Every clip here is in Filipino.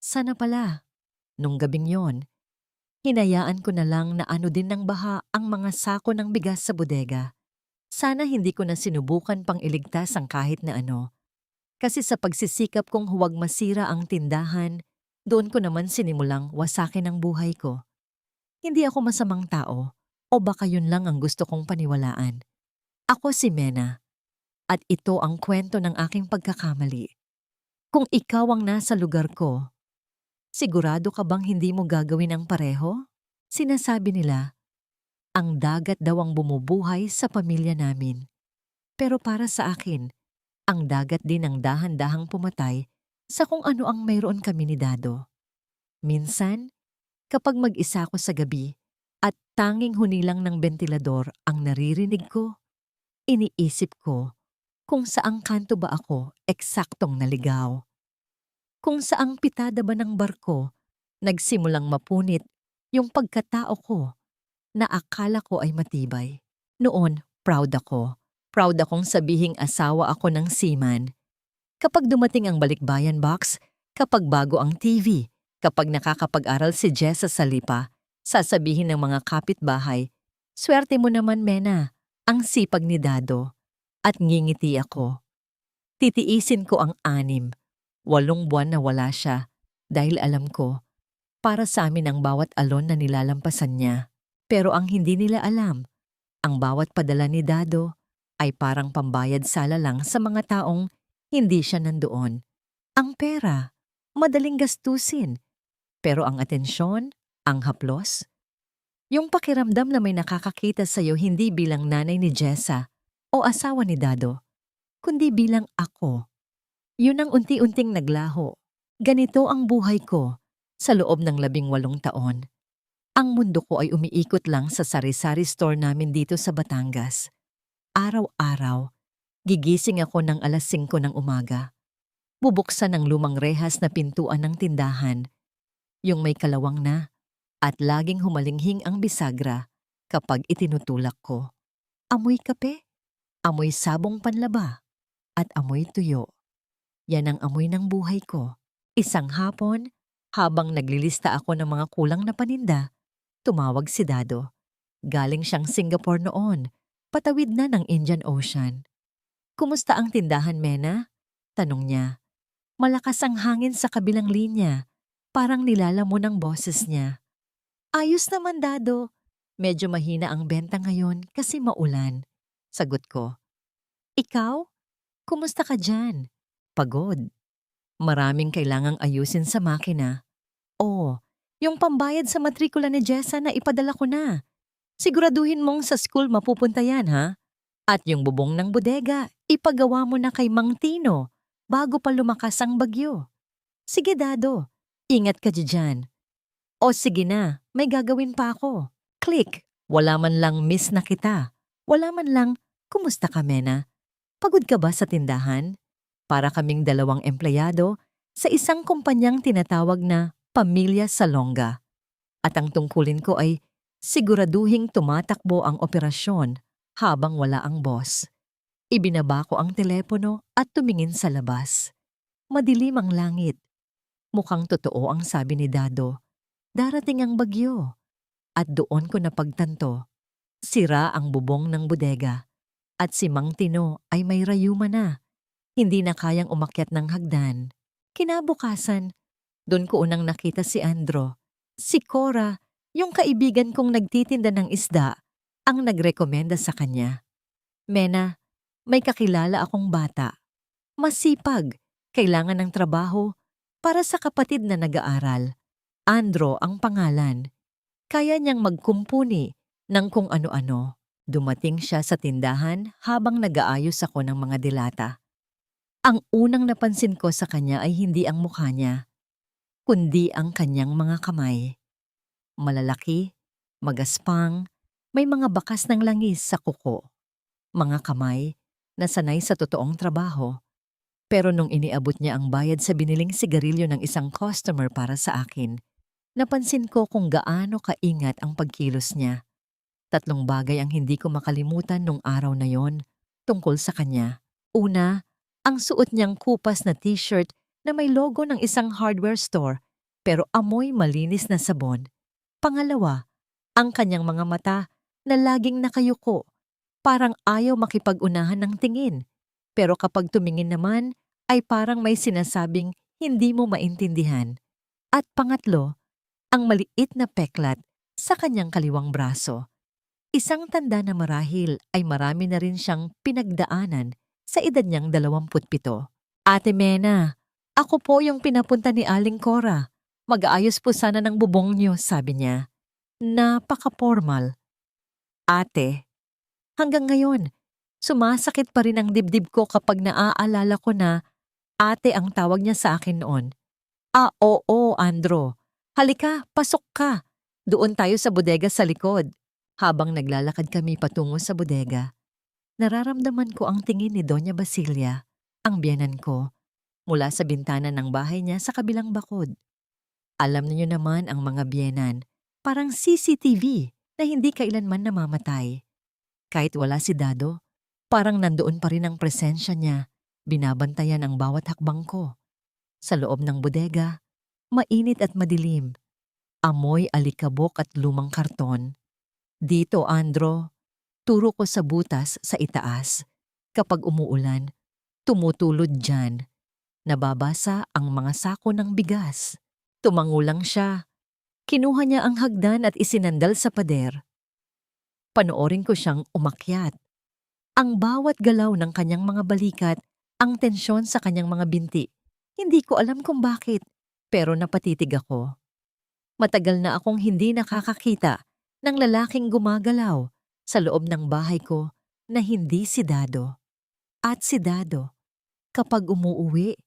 Sana pala, nung gabing yon, hinayaan ko na lang na ano din ng baha ang mga sako ng bigas sa bodega. Sana hindi ko na sinubukan pang iligtas ang kahit na ano. Kasi sa pagsisikap kong huwag masira ang tindahan, doon ko naman sinimulang wasakin ang buhay ko. Hindi ako masamang tao, o baka yun lang ang gusto kong paniwalaan. Ako si Mena, at ito ang kwento ng aking pagkakamali. Kung ikaw ang nasa lugar ko, sigurado ka bang hindi mo gagawin ang pareho? Sinasabi nila, ang dagat daw ang bumubuhay sa pamilya namin. Pero para sa akin, ang dagat din ang dahan-dahang pumatay sa kung ano ang mayroon kami ni Dado. Minsan, kapag mag-isa ako sa gabi at tanging hunilang ng bentilador ang naririnig ko, iniisip ko kung saang kanto ba ako eksaktong naligaw. Kung saang pitada ba ng barko nagsimulang mapunit yung pagkatao ko na akala ko ay matibay. Noon, proud ako. Proud akong sabihing asawa ako ng seaman. Kapag dumating ang balikbayan box, kapag bago ang TV, kapag nakakapag-aral si Jessa sa Lipa, sasabihin ng mga kapitbahay, swerte mo naman, Mena, ang sipag ni Dado. At ngingiti ako. Titiisin ko ang 8 buwan na wala siya dahil alam ko, para sa amin ang bawat alon na nilalampasan niya. Pero ang hindi nila alam, ang bawat padala ni Dado ay parang pambayad sala lang sa mga taong hindi siya nandoon. Ang pera, madaling gastusin. Pero ang atensyon, ang haplos, yung pakiramdam na may nakakakita sa'yo hindi bilang nanay ni Jessa o asawa ni Dado, kundi bilang ako. Yun ang unti-unting naglaho. Ganito ang buhay ko sa loob ng 18 taon. Ang mundo ko ay umiikot lang sa sari-sari store namin dito sa Batangas. Araw-araw, gigising ako ng alas 5 ng umaga. Bubuksan ang lumang rehas na pintuan ng tindahan, yung may kalawang na, at laging humalinghing ang bisagra kapag itinutulak ko. Amoy kape, amoy sabong panlaba, at amoy tuyo. Yan ang amoy ng buhay ko. Isang hapon, habang naglilista ako ng mga kulang na paninda, tumawag si Dado. Galing siyang Singapore noon, patawid na ng Indian Ocean. Kumusta ang tindahan, Mena? Tanong niya. Malakas ang hangin sa kabilang linya, parang nilalamon ang boses niya. Ayos naman, Dado. Medyo mahina ang benta ngayon kasi maulan. Sagot ko. Ikaw? Kumusta ka dyan? Pagod. Maraming kailangang ayusin sa makina. Oh, yung pambayad sa matrikula ni Jessa na ipadala ko na. Siguraduhin mong sa school mapupunta yan, ha? At yung bubong ng bodega, ipagawa mo na kay Mang Tino bago pa lumakas ang bagyo. Sige, Dado. Ingat ka dyan. O sige na, may gagawin pa ako. Click. Wala man lang miss na kita. Wala man lang, kumusta ka, Mena? Pagod ka ba sa tindahan? Para kaming 2 empleyado sa isang kumpanyang tinatawag na Pamilya Salonga. At ang tungkulin ko ay siguraduhing tumatakbo ang operasyon habang wala ang boss. Ibinaba ko ang telepono at tumingin sa labas. Madilim ang langit. Mukhang totoo ang sabi ni Dado. Darating ang bagyo. At doon ko napagtanto, sira ang bubong ng bodega. At si Mang Tino ay may rayuma na. Hindi na kayang umakyat ng hagdan. Kinabukasan, doon ko unang nakita si Andro. Si Cora, yung kaibigan kong nagtitinda ng isda, ang nagrekomenda sa kanya. Mena, may kakilala akong bata. Masipag, kailangan ng trabaho para sa kapatid na nag-aaral. Andro ang pangalan. Kaya niyang magkumpuni ng kung ano-ano. Dumating siya sa tindahan habang nag-aayos ako ng mga dilata. Ang unang napansin ko sa kanya ay hindi ang mukha niya, kundi ang kanyang mga kamay. Malalaki, magaspang, may mga bakas ng langis sa kuko. Mga kamay na sanay sa totoong trabaho. Pero nung iniabot niya ang bayad sa biniling sigarilyo ng isang customer para sa akin, napansin ko kung gaano kaingat ang pagkilos niya. 3 bagay ang hindi ko makalimutan nung araw na yon tungkol sa kanya. Una, ang suot niyang kupas na t-shirt na may logo ng isang hardware store pero amoy malinis na sabon. Pangalawa, ang kanyang mga mata na laging nakayuko, parang ayaw makipag-unahan ng tingin. Pero kapag tumingin naman, ay parang may sinasabing hindi mo maintindihan. At pangatlo, ang maliit na peklat sa kanyang kaliwang braso. Isang tanda na marahil ay marami na rin siyang pinagdaanan sa edad niyang 27. Ate Mena, ako po yung pinapunta ni Aling Cora. Mag-aayos po sana ng bubong niyo, sabi niya. Napaka-formal. Ate, hanggang ngayon, sumasakit pa rin ang dibdib ko kapag naaalala ko na ate ang tawag niya sa akin noon. Oo, Andro. Halika, pasok ka. Doon tayo sa bodega sa likod. Habang naglalakad kami patungo sa bodega, nararamdaman ko ang tingin ni Doña Basilia, ang biyenan ko, mula sa bintana ng bahay niya sa kabilang bakod. Alam niyo naman ang mga biyenan, parang CCTV na hindi kailanman namamatay. Kahit wala si Dado, parang nandoon pa rin ang presensya niya, binabantayan ang bawat hakbang ko. Sa loob ng bodega, mainit at madilim. Amoy alikabok at lumang karton. Dito, Andro, turo ko sa butas sa itaas. Kapag umuulan, tumutulod dyan. Nababasa ang mga sako ng bigas. Tumangulang siya. Kinuha niya ang hagdan at isinandal sa pader. Panoorin ko siyang umakyat. Ang bawat galaw ng kanyang mga balikat, ang tensyon sa kanyang mga binti. Hindi ko alam kung bakit, pero napatitig ako. Matagal na akong hindi nakakakita ng lalaking gumagalaw sa loob ng bahay ko na hindi si Dado. At si Dado, kapag umuuwi,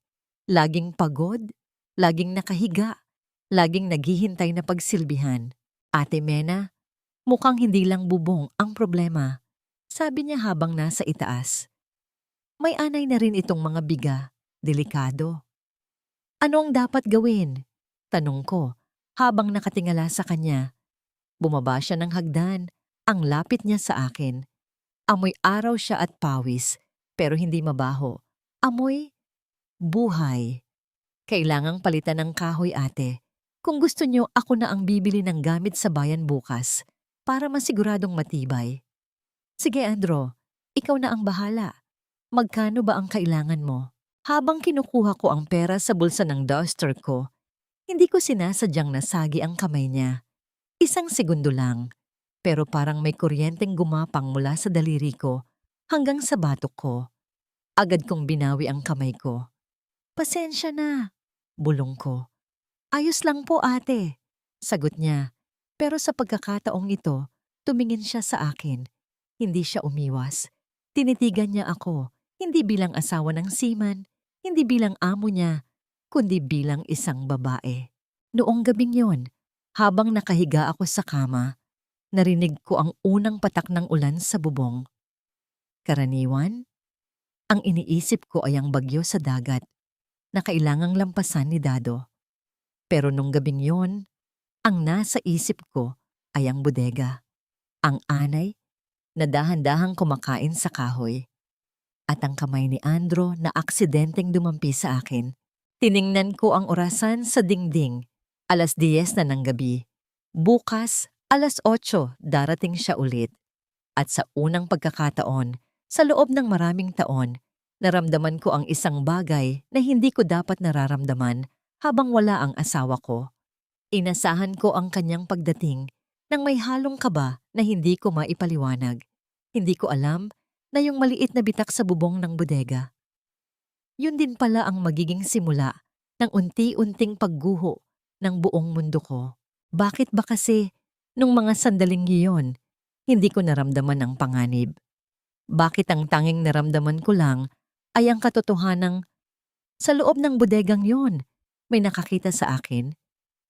laging pagod, laging nakahiga, laging naghihintay na pagsilbihan. Ate Mena, mukhang hindi lang bubong ang problema, sabi niya habang nasa itaas. May anay na rin itong mga biga, delikado. Ano ang dapat gawin? Tanong ko habang nakatingala sa kanya. Bumaba siya ng hagdan, ang lapit niya sa akin. Amoy araw siya at pawis, pero hindi mabaho. Amoy buhay. Kailangang palitan ng kahoy, ate. Kung gusto niyo, ako na ang bibili ng gamit sa bayan bukas para masiguradong matibay. Sige, Andro, ikaw na ang bahala. Magkano ba ang kailangan mo? Habang kinukuha ko ang pera sa bulsa ng duster ko, hindi ko sinasadyang nasagi ang kamay niya. Isang segundo lang, pero parang may kuryenteng gumapang mula sa daliri ko hanggang sa batok ko. Agad kong binawi ang kamay ko. Pasensya na, bulong ko. Ayos lang po, ate, sagot niya. Pero sa pagkakataong ito, tumingin siya sa akin. Hindi siya umiwas. Tinitigan niya ako, hindi bilang asawa ng seaman, hindi bilang amo niya, kundi bilang isang babae. Noong gabing yon, habang nakahiga ako sa kama, narinig ko ang unang patak ng ulan sa bubong. Karaniwan, ang iniisip ko ay ang bagyo sa dagat na kailangang lampasan ni Dado. Pero nung gabing yon, ang nasa isip ko ay ang bodega, ang anay na dahan-dahang kumakain sa kahoy, at ang kamay ni Andro na aksidenteng dumampi sa akin. Tiningnan ko ang orasan sa dingding. 10:00 na ng gabi. Bukas, 8:00 darating siya ulit. At sa unang pagkakataon, sa loob ng maraming taon, naramdaman ko ang isang bagay na hindi ko dapat nararamdaman habang wala ang asawa ko. Inasahan ko ang kanyang pagdating nang may halong kaba na hindi ko maipaliwanag. Hindi ko alam na yung maliit na bitak sa bubong ng bodega. Yun din pala ang magiging simula ng unti-unting pagguho ng buong mundo ko. Bakit ba kasi nung mga sandaling iyon, hindi ko naramdaman ang panganib? Bakit ang tanging naramdaman ko lang ay ang katotohanang sa loob ng bodegang yon, may nakakita sa akin?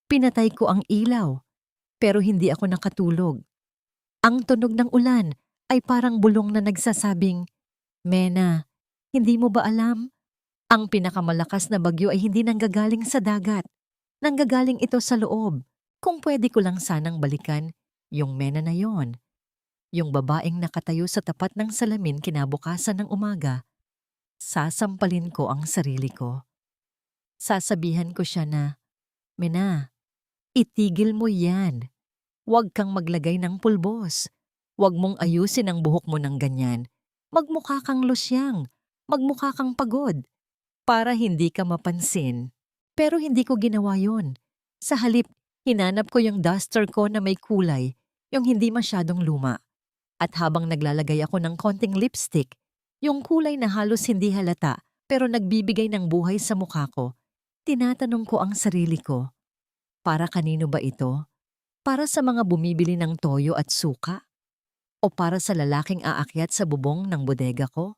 Pinatay ko ang ilaw, pero hindi ako nakatulog. Ang tunog ng ulan ay parang bulong na nagsasabing, Mena, hindi mo ba alam? Ang pinakamalakas na bagyo ay hindi nanggagaling sa dagat. Nanggagaling ito sa loob. Kung pwede ko lang sanang balikan yung Mena na yon. Yung babaeng nakatayo sa tapat ng salamin kinabukasan ng umaga, sasampalin ko ang sarili ko. Sasabihan ko siya na, Mena, itigil mo yan. Huwag kang maglagay ng pulbos. Huwag mong ayusin ang buhok mo ng ganyan. Magmukha kang losyang. Magmukha kang pagod. Para hindi ka mapansin. Pero hindi ko ginawa yon. Sa halip, hinanap ko yung duster ko na may kulay, yung hindi masyadong luma. At habang naglalagay ako ng konting lipstick, yung kulay na halos hindi halata pero nagbibigay ng buhay sa mukha ko, tinatanong ko ang sarili ko, para kanino ba ito? Para sa mga bumibili ng toyo at suka? O para sa lalaking aakyat sa bubong ng bodega ko?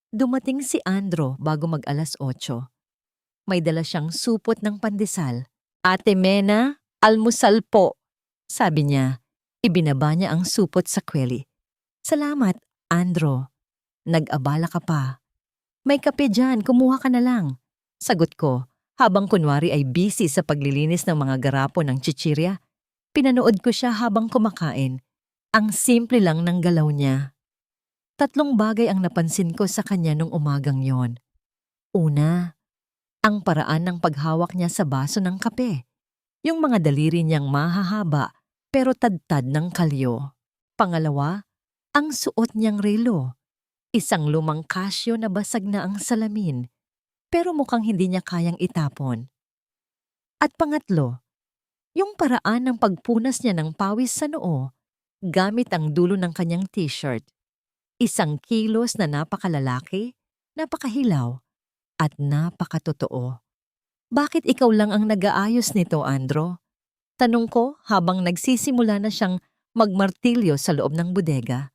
Dumating si Andro bago mag-alas 8. May dala siyang supot ng pandesal. Ate Mena, almusal po, sabi niya. Ibinaba niya ang supot sa kweli. Salamat, Andro. Nag-abala ka pa. May kape dyan, kumuha ka na lang. Sagot ko, habang kunwari ay busy sa paglilinis ng mga garapo ng chichirya. Pinanood ko siya habang kumakain. Ang simple lang ng galaw niya. 3 bagay ang napansin ko sa kanya nung umagang yon. Una, ang paraan ng paghawak niya sa baso ng kape. Yung mga daliri niyang mahahaba pero tadtad ng kalyo. Pangalawa, ang suot niyang relo. Isang lumang kasyo na basag na ang salamin pero mukhang hindi niya kayang itapon. At pangatlo, yung paraan ng pagpunas niya ng pawis sa noo gamit ang dulo ng kanyang t-shirt. Isang kilos na napakalalaki, napakahilaw, at napakatotoo. Bakit ikaw lang ang nag-aayos nito, Andro? Tanong ko habang nagsisimula na siyang magmartilyo sa loob ng bodega.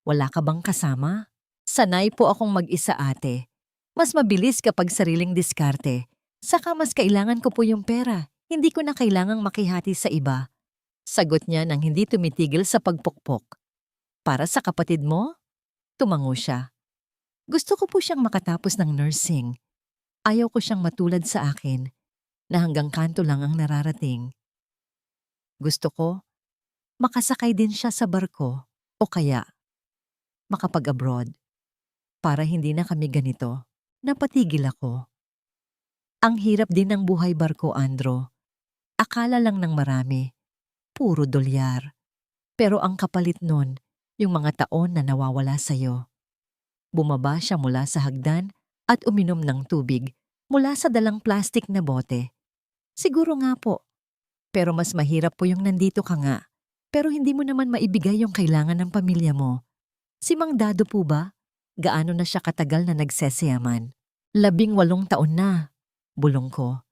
Wala ka bang kasama? Sanay po akong mag-isa, ate. Mas mabilis kapag sariling diskarte. Saka mas kailangan ko po yung pera. Hindi ko na kailangang makihati sa iba. Sagot niya nang hindi tumitigil sa pagpukpok. Para sa kapatid mo? Tumango siya. Gusto ko po siyang makatapos ng nursing. Ayaw ko siyang matulad sa akin, na hanggang kanto lang ang nararating. Gusto ko, makasakay din siya sa barko o kaya makapag-abroad. Para hindi na kami ganito, napatigil ako. Ang hirap din ng buhay barko, Andro. Akala lang ng marami, puro dolyar. Pero ang kapalit nun, yung mga taon na nawawala sa'yo. Bumaba siya mula sa hagdan at uminom ng tubig mula sa dalang plastik na bote. Siguro nga po. Pero mas mahirap po yung nandito ka nga. Pero hindi mo naman maibigay yung kailangan ng pamilya mo. Si Mang Dado po ba? Gaano na siya katagal na nagseseyaman? 18 taon na, bulong ko.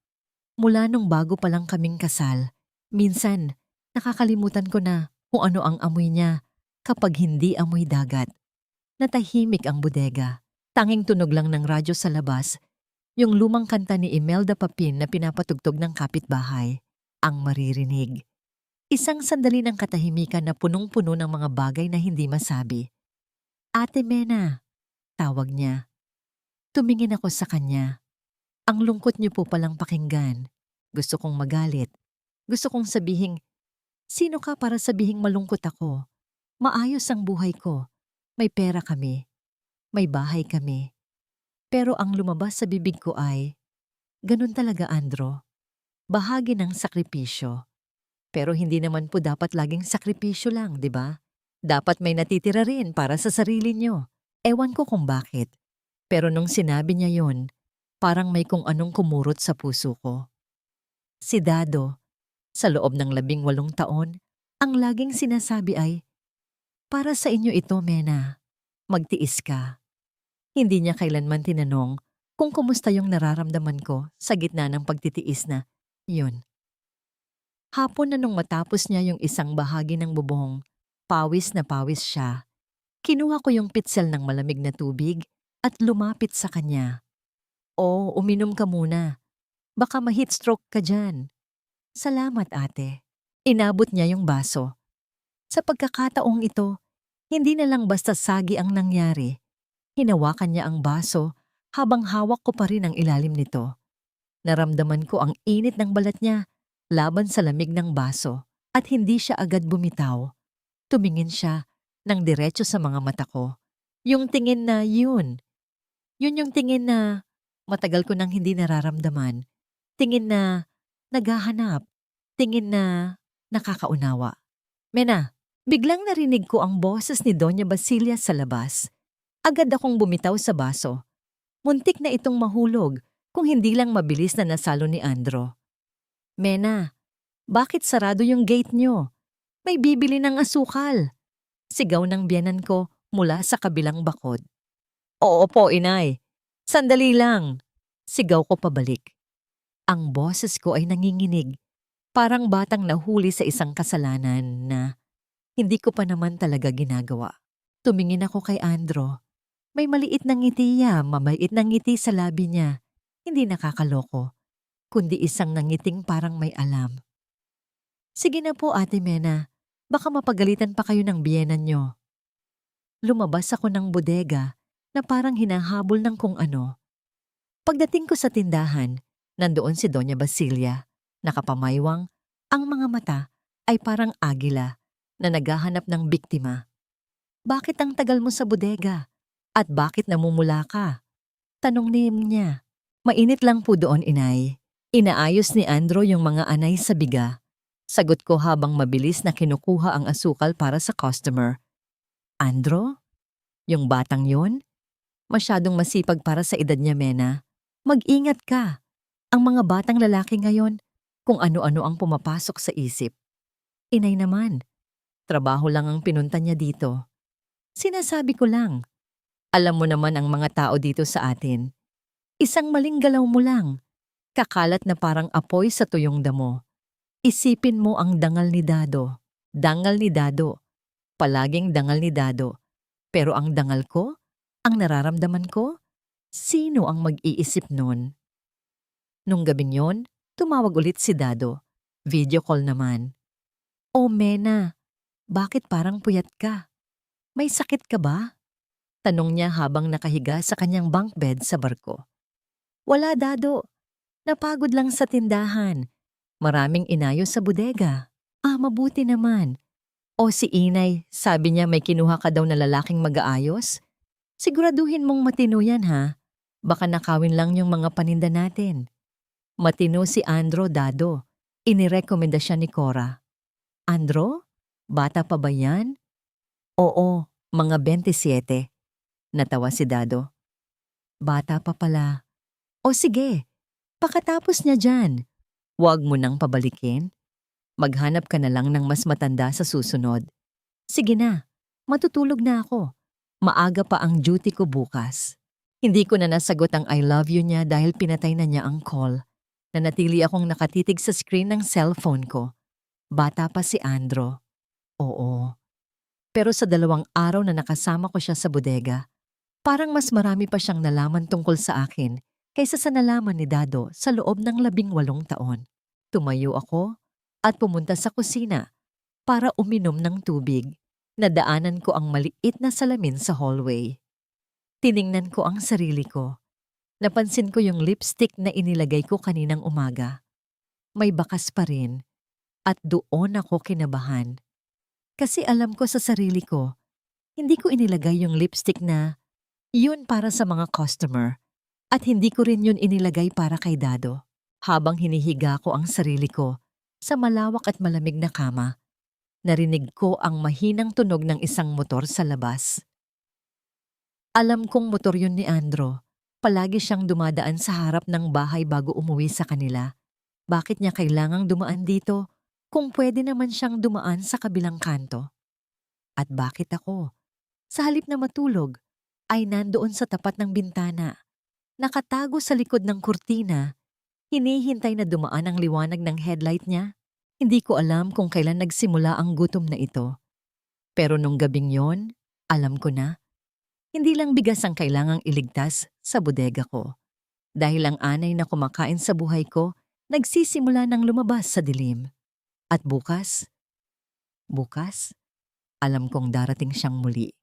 Mula nung bago pa lang kaming kasal, minsan nakakalimutan ko na kung ano ang amoy niya kapag hindi amoy dagat. Natahimik ang bodega. Tanging tunog lang ng radyo sa labas, yung lumang kanta ni Imelda Papin na pinapatugtog ng kapitbahay, ang maririnig. Isang sandali ng katahimikan na punong-puno ng mga bagay na hindi masabi. Ate Mena, tawag niya. Tumingin ako sa kanya. Ang lungkot niyo po palang pakinggan. Gusto kong magalit. Gusto kong sabihing, sino ka para sabihing malungkot ako? Maayos ang buhay ko. May pera kami. May bahay kami. Pero ang lumabas sa bibig ko ay, ganun talaga, Andro. Bahagi ng sakripisyo. Pero hindi naman po dapat laging sakripisyo lang, di ba? Dapat may natitira rin para sa sarili niyo. Ewan ko kung bakit. Pero nung sinabi niya yon, parang may kung anong kumurot sa puso ko. Si Dado, sa loob ng 18 taon, ang laging sinasabi ay, para sa inyo ito, Mena. Magtiis ka. Hindi niya kailanman tinanong kung kumusta yung nararamdaman ko sa gitna ng pagtitiis na, yun. Hapon na nung matapos niya yung isang bahagi ng bubong, pawis na pawis siya. Kinuha ko yung pitsel ng malamig na tubig at lumapit sa kanya. O, uminom ka muna. Baka ma-heat stroke ka dyan. Salamat, ate. Inabot niya yung baso. Sa pagkakataong ito, hindi na lang basta sagi ang nangyari. Hinawakan niya ang baso habang hawak ko pa rin ang ilalim nito. Naramdaman ko ang init ng balat niya laban sa lamig ng baso at hindi siya agad bumitaw. Tumingin siya ng diretso sa mga mata ko. Yung tingin na yun. Yun yung tingin na matagal ko nang hindi nararamdaman. Tingin na naghahanap, tingin na nakakaunawa. Mena, biglang narinig ko ang boses ni Doña Basilia sa labas. Agad akong bumitaw sa baso. Muntik na itong mahulog kung hindi lang mabilis na nasalo ni Andro. Mena, bakit sarado yung gate nyo? May bibili ng asukal. Sigaw ng biyenan ko mula sa kabilang bakod. Oo po, inay. Sandali lang. Sigaw ko pabalik. Ang boses ko ay nanginginig. Parang batang nahuli sa isang kasalanan na hindi ko pa naman talaga ginagawa. Tumingin ako kay Andro. May maliit na ngiti mamaliit na ngiti sa labi niya. Hindi nakakaloko, kundi isang nangiting parang may alam. Sige na po, Ate Mena. Baka mapagalitan pa kayo ng biyenan nyo. Lumabas ako ng bodega na parang hinahabol ng kung ano. Pagdating ko sa tindahan, nandoon si Doña Basilia. Nakapamaywang, ang mga mata ay parang agila na naghahanap ng biktima. Bakit ang tagal mo sa bodega? At bakit namumula ka? Tanong niya. Mainit lang po doon, inay. Inaayos ni Andro yung mga anay sa biga. Sagot ko habang mabilis na kinukuha ang asukal para sa customer. Andro? Yung batang yon? Masyadong masipag para sa edad niya, Mena. Mag-ingat ka. Ang mga batang lalaki ngayon, kung ano-ano ang pumapasok sa isip. Inay naman, trabaho lang ang pinunta niya dito. Sinasabi ko lang. Alam mo naman ang mga tao dito sa atin. Isang maling galaw mo lang. Kakalat na parang apoy sa tuyong damo. Isipin mo ang dangal ni Dado. Dangal ni Dado. Palaging dangal ni Dado. Pero ang dangal ko? Ang nararamdaman ko? Sino ang mag-iisip nun? Nung gabing yon, tumawag ulit si Dado. Video call naman. Oh, Mena, bakit parang puyat ka? May sakit ka ba? Tanong niya habang nakahiga sa kanyang bunk bed sa barko. Wala, Dado. Napagod lang sa tindahan. Maraming inayos sa bodega. Mabuti naman. O si Inay, sabi niya may kinuha ka daw na lalaking mag-aayos? Siguraduhin mong matino yan, ha? Baka nakawin lang yung mga paninda natin. Matino si Andro, Dado. Inirekomenda siya ni Cora. Andro? Bata pa ba yan? Oo, mga 27. Natawa si Dado. Bata pa pala. O sige, pakatapos niya dyan. Huwag mo nang pabalikin. Maghanap ka na lang ng mas matanda sa susunod. Sige na, matutulog na ako. Maaga pa ang duty ko bukas. Hindi ko na nasagot ang I love you niya dahil pinatay na niya ang call. Nanatili akong nakatitig sa screen ng cellphone ko. Bata pa si Andro. Oo. Pero sa 2 araw na nakasama ko siya sa bodega, parang mas marami pa siyang nalaman tungkol sa akin kaysa sa nalaman ni Dado sa loob ng 18 taon. Tumayo ako at pumunta sa kusina para uminom ng tubig. Nadaanan ko ang maliit na salamin sa hallway. Tiningnan ko ang sarili ko. Napansin ko yung lipstick na inilagay ko kaninang umaga. May bakas pa rin at doon ako kinabahan. Kasi alam ko sa sarili ko, hindi ko inilagay yung lipstick na yun para sa mga customer at hindi ko rin yun inilagay para kay Dado. Habang hinihiga ko ang sarili ko sa malawak at malamig na kama, narinig ko ang mahinang tunog ng isang motor sa labas. Alam kong motor yun ni Andro. Palagi siyang dumadaan sa harap ng bahay bago umuwi sa kanila. Bakit niya kailangang dumaan dito kung pwede naman siyang dumaan sa kabilang kanto? At bakit ako, sa halip na matulog, ay nandoon sa tapat ng bintana, nakatago sa likod ng kurtina, hinihintay na dumaan ang liwanag ng headlight niya? Hindi ko alam kung kailan nagsimula ang gutom na ito. Pero nung gabing yon, alam ko na, hindi lang bigas ang kailangang iligtas sa bodega ko. Dahil ang anay na kumakain sa buhay ko, nagsisimula ng lumabas sa dilim. At bukas, alam kong darating siyang muli.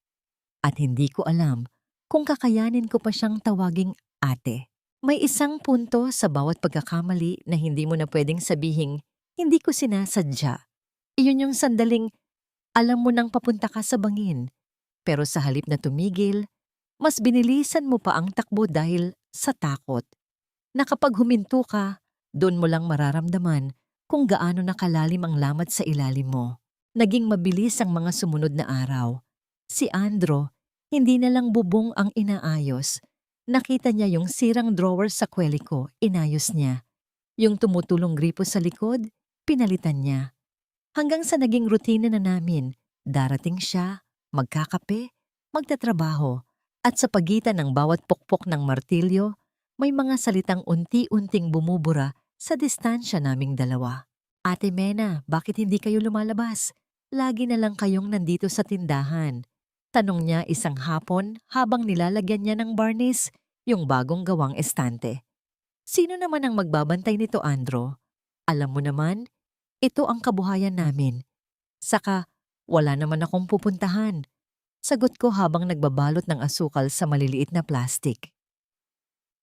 At hindi ko alam kung kakayanin ko pa siyang tawaging ate. May isang punto sa bawat pagkakamali na hindi mo na pwedeng sabihing hindi ko sinasadya. Iyon yung sandaling alam mo nang papunta ka sa bangin. Pero sa halip na tumigil, mas binilisan mo pa ang takbo dahil sa takot. Na kapag huminto ka, Doon mo lang mararamdaman kung gaano nakalalim ang lamat sa ilalim mo. Naging mabilis ang mga sumunod na araw. Si Andro, hindi na lang bubong ang inaayos. Nakita niya yung sirang drawer sa kweli ko, inayos niya. Yung tumutulong gripo sa likod, pinalitan niya. Hanggang sa naging rutina na namin, darating siya, magkakape, magtatrabaho, at sa pagitan ng bawat pokpok ng martilyo, may mga salitang unti-unting bumubura sa distansya naming dalawa. Ate Mena, bakit hindi kayo lumalabas? Lagi na lang kayong nandito sa tindahan. Tanong niya isang hapon habang nilalagyan niya ng barnis yung bagong gawang estante. Sino naman ang magbabantay nito, Andro? Alam mo naman, ito ang kabuhayan namin. Saka, wala naman akong pupuntahan. Sagot ko habang nagbabalot ng asukal sa maliliit na plastik.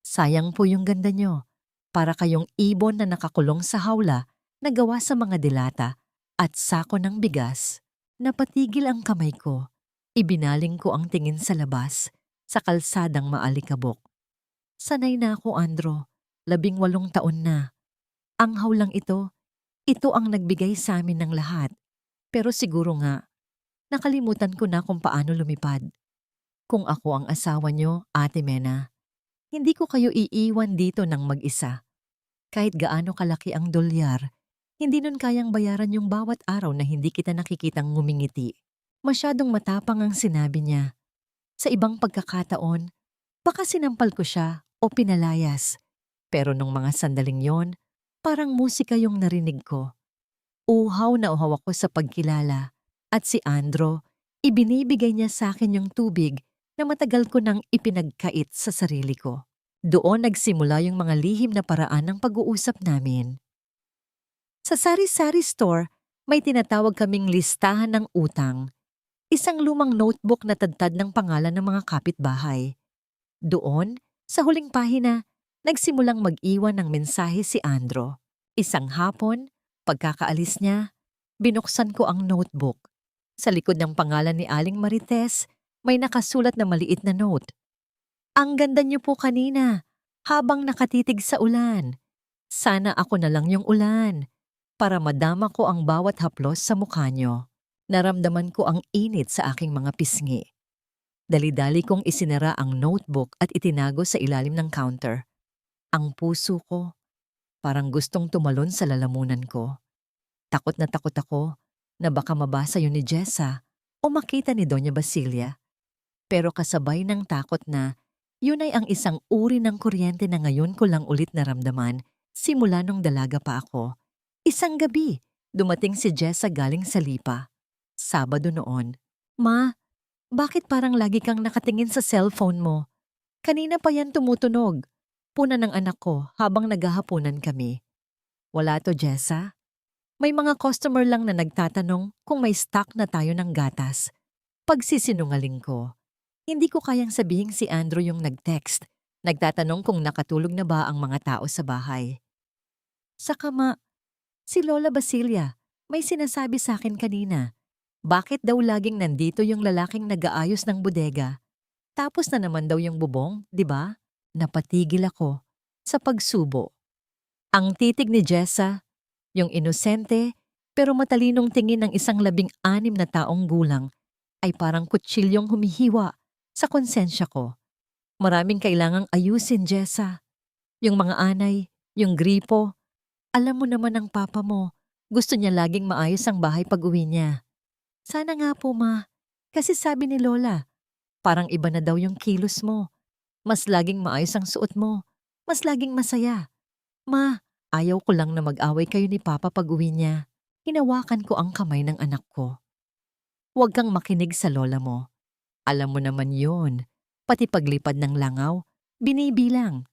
Sayang po yung ganda nyo. Para kayong ibon na nakakulong sa hawla na gawa sa mga dilata at sako ng bigas. Napatigil ang kamay ko. Ibinaling ko ang tingin sa labas, sa kalsadang maalikabok. Sanay na ako, Andro. 18 taon na. Ang hawlang ito ang nagbigay sa amin ng lahat. Pero siguro nga, nakalimutan ko na kung paano lumipad. Kung ako ang asawa nyo, Ate Mena, hindi ko kayo iiwan dito ng mag-isa. Kahit gaano kalaki ang dolyar, hindi nun kayang bayaran yung bawat araw na hindi kita nakikitang ngumingiti. Masyadong matapang ang sinabi niya. Sa ibang pagkakataon, baka sinampal ko siya o pinalayas. Pero nung mga sandaling yon, parang musika yung narinig ko. Uhaw na uhaw ako sa pagkilala. At si Andro, ibinibigay niya sa akin yung tubig na matagal ko nang ipinagkait sa sarili ko. Doon nagsimula yung mga lihim na paraan ng pag-uusap namin. Sa sari-sari store, may tinatawag kaming listahan ng utang. Isang lumang notebook na tadtad ng pangalan ng mga kapitbahay. Doon, sa huling pahina, nagsimulang mag-iwan ng mensahe si Andro. Isang hapon, pagkakaalis niya, binuksan ko ang notebook. Sa likod ng pangalan ni Aling Marites, may nakasulat na maliit na note. Ang ganda niyo po kanina, habang nakatitig sa ulan. Sana ako na lang yung ulan, para madama ko ang bawat haplos sa mukha niyo. Naramdaman ko ang init sa aking mga pisngi. Dali-dali kong isinara ang notebook at itinago sa ilalim ng counter. Ang puso ko, parang gustong tumalon sa lalamunan ko. Takot na takot ako na baka mabasa yun ni Jessa o makita ni Doña Basilia. Pero kasabay ng takot na, yun ay ang isang uri ng kuryente na ngayon ko lang ulit naramdaman simula nung dalaga pa ako. Isang gabi, dumating si Jessa galing sa Lipa. Sabado noon. Ma, bakit parang lagi kang nakatingin sa cellphone mo? Kanina pa yan tumutunog. Puna ng anak ko habang naghahapunan kami. Wala to, Jessa. May mga customer lang na nagtatanong kung may stock na tayo ng gatas. Pagsisinungaling ko. Hindi ko kayang sabihing si Andrew yung nag-text. Nagtatanong kung nakatulog na ba ang mga tao sa bahay. Saka si Lola Basilia, may sinasabi sa akin kanina. Bakit daw laging nandito yung lalaking nag-aayos ng bodega? Tapos na naman daw yung bubong, di ba? Napatigil ako sa pagsubo. Ang titig ni Jessa, yung inosente pero matalinong tingin ng isang 16 na taong gulang, ay parang kutsilyong humihiwa sa konsensya ko. Maraming kailangang ayusin, Jessa. Yung mga anay, yung gripo. Alam mo naman ang papa mo, gusto niya laging maayos ang bahay pag-uwi niya. Sana nga po, Ma. Kasi sabi ni Lola, parang iba na daw yung kilos mo. Mas laging maayos ang suot mo. Mas laging masaya. Ma, ayaw ko lang na mag-away kayo ni Papa pag-uwi niya. Hinawakan ko ang kamay ng anak ko. Huwag kang makinig sa lola mo. Alam mo naman yon. Pati paglipad ng langaw, binibilang.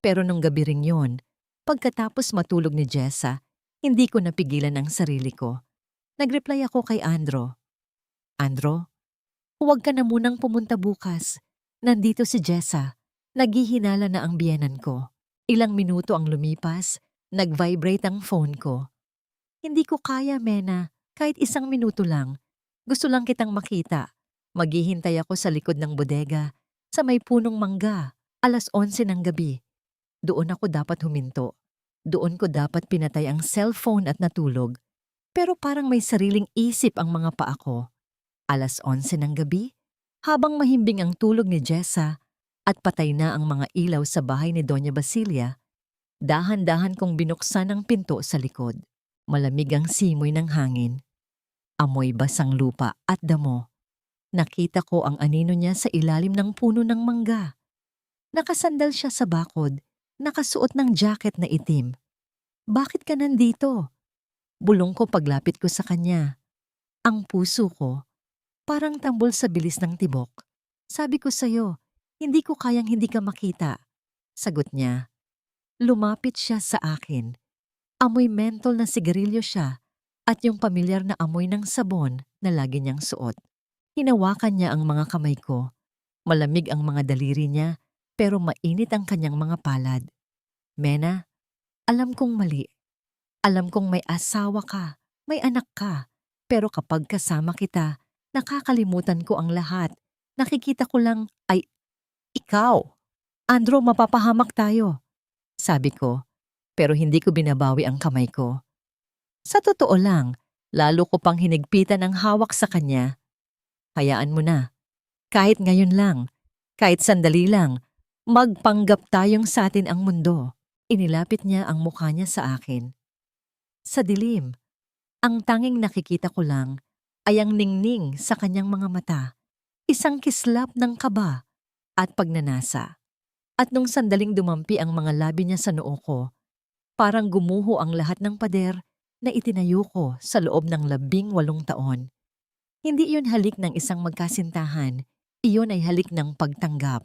Pero nung gabi ring yon, pagkatapos matulog ni Jessa, hindi ko napigilan ang sarili ko. Nag-reply ako kay Andro. Andro, huwag ka na munang pumunta bukas. Nandito si Jessa. Naghihinala na ang biyenan ko. Ilang minuto ang lumipas, nag-vibrate ang phone ko. Hindi ko kaya, Mena. Kahit 1 minuto lang. Gusto lang kitang makita. Maghihintay ako sa likod ng bodega, sa may punong mangga, 11:00 ng gabi. Doon ako dapat huminto. Doon ko dapat pinatay ang cellphone at natulog. Pero parang may sariling isip ang mga paa ko. 11:00 ng gabi, habang mahimbing ang tulog ni Jessa at patay na ang mga ilaw sa bahay ni Doña Basilia, dahan-dahan kong binuksan ang pinto sa likod. Malamig ang simoy ng hangin. Amoy basang lupa at damo. Nakita ko ang anino niya sa ilalim ng puno ng mangga. Nakasandal siya sa bakod, nakasuot ng jacket na itim. "Bakit ka nandito?" Bulong ko paglapit ko sa kanya. Ang puso ko, parang tambol sa bilis ng tibok. "Sabi ko sa'yo, hindi ko kayang hindi ka makita." Sagot niya. Lumapit siya sa akin. Amoy mentol na sigarilyo siya at yung pamilyar na amoy ng sabon na lagi niyang suot. Hinawakan niya ang mga kamay ko. Malamig ang mga daliri niya pero mainit ang kanyang mga palad. "Mena, alam kong mali. Alam kong may asawa ka, may anak ka. Pero kapag kasama kita, nakakalimutan ko ang lahat. Nakikita ko lang ay ikaw. Andro, mapapahamak tayo." Sabi ko, pero hindi ko binabawi ang kamay ko. Sa totoo lang, lalo ko pang hinigpitan ang hawak sa kanya. "Hayaan mo na. Kahit ngayon lang, kahit sandali lang, magpanggap tayong sa atin ang mundo." Inilapit niya ang mukha niya sa akin. Sa dilim, ang tanging nakikita ko lang ay ang ningning sa kanyang mga mata, isang kislap ng kaba at pagnanasa. At nung sandaling dumampi ang mga labi niya sa noo ko, parang gumuho ang lahat ng pader na itinayo ko sa loob ng 18 taon. Hindi iyon halik ng isang magkasintahan, iyon ay halik ng pagtanggap.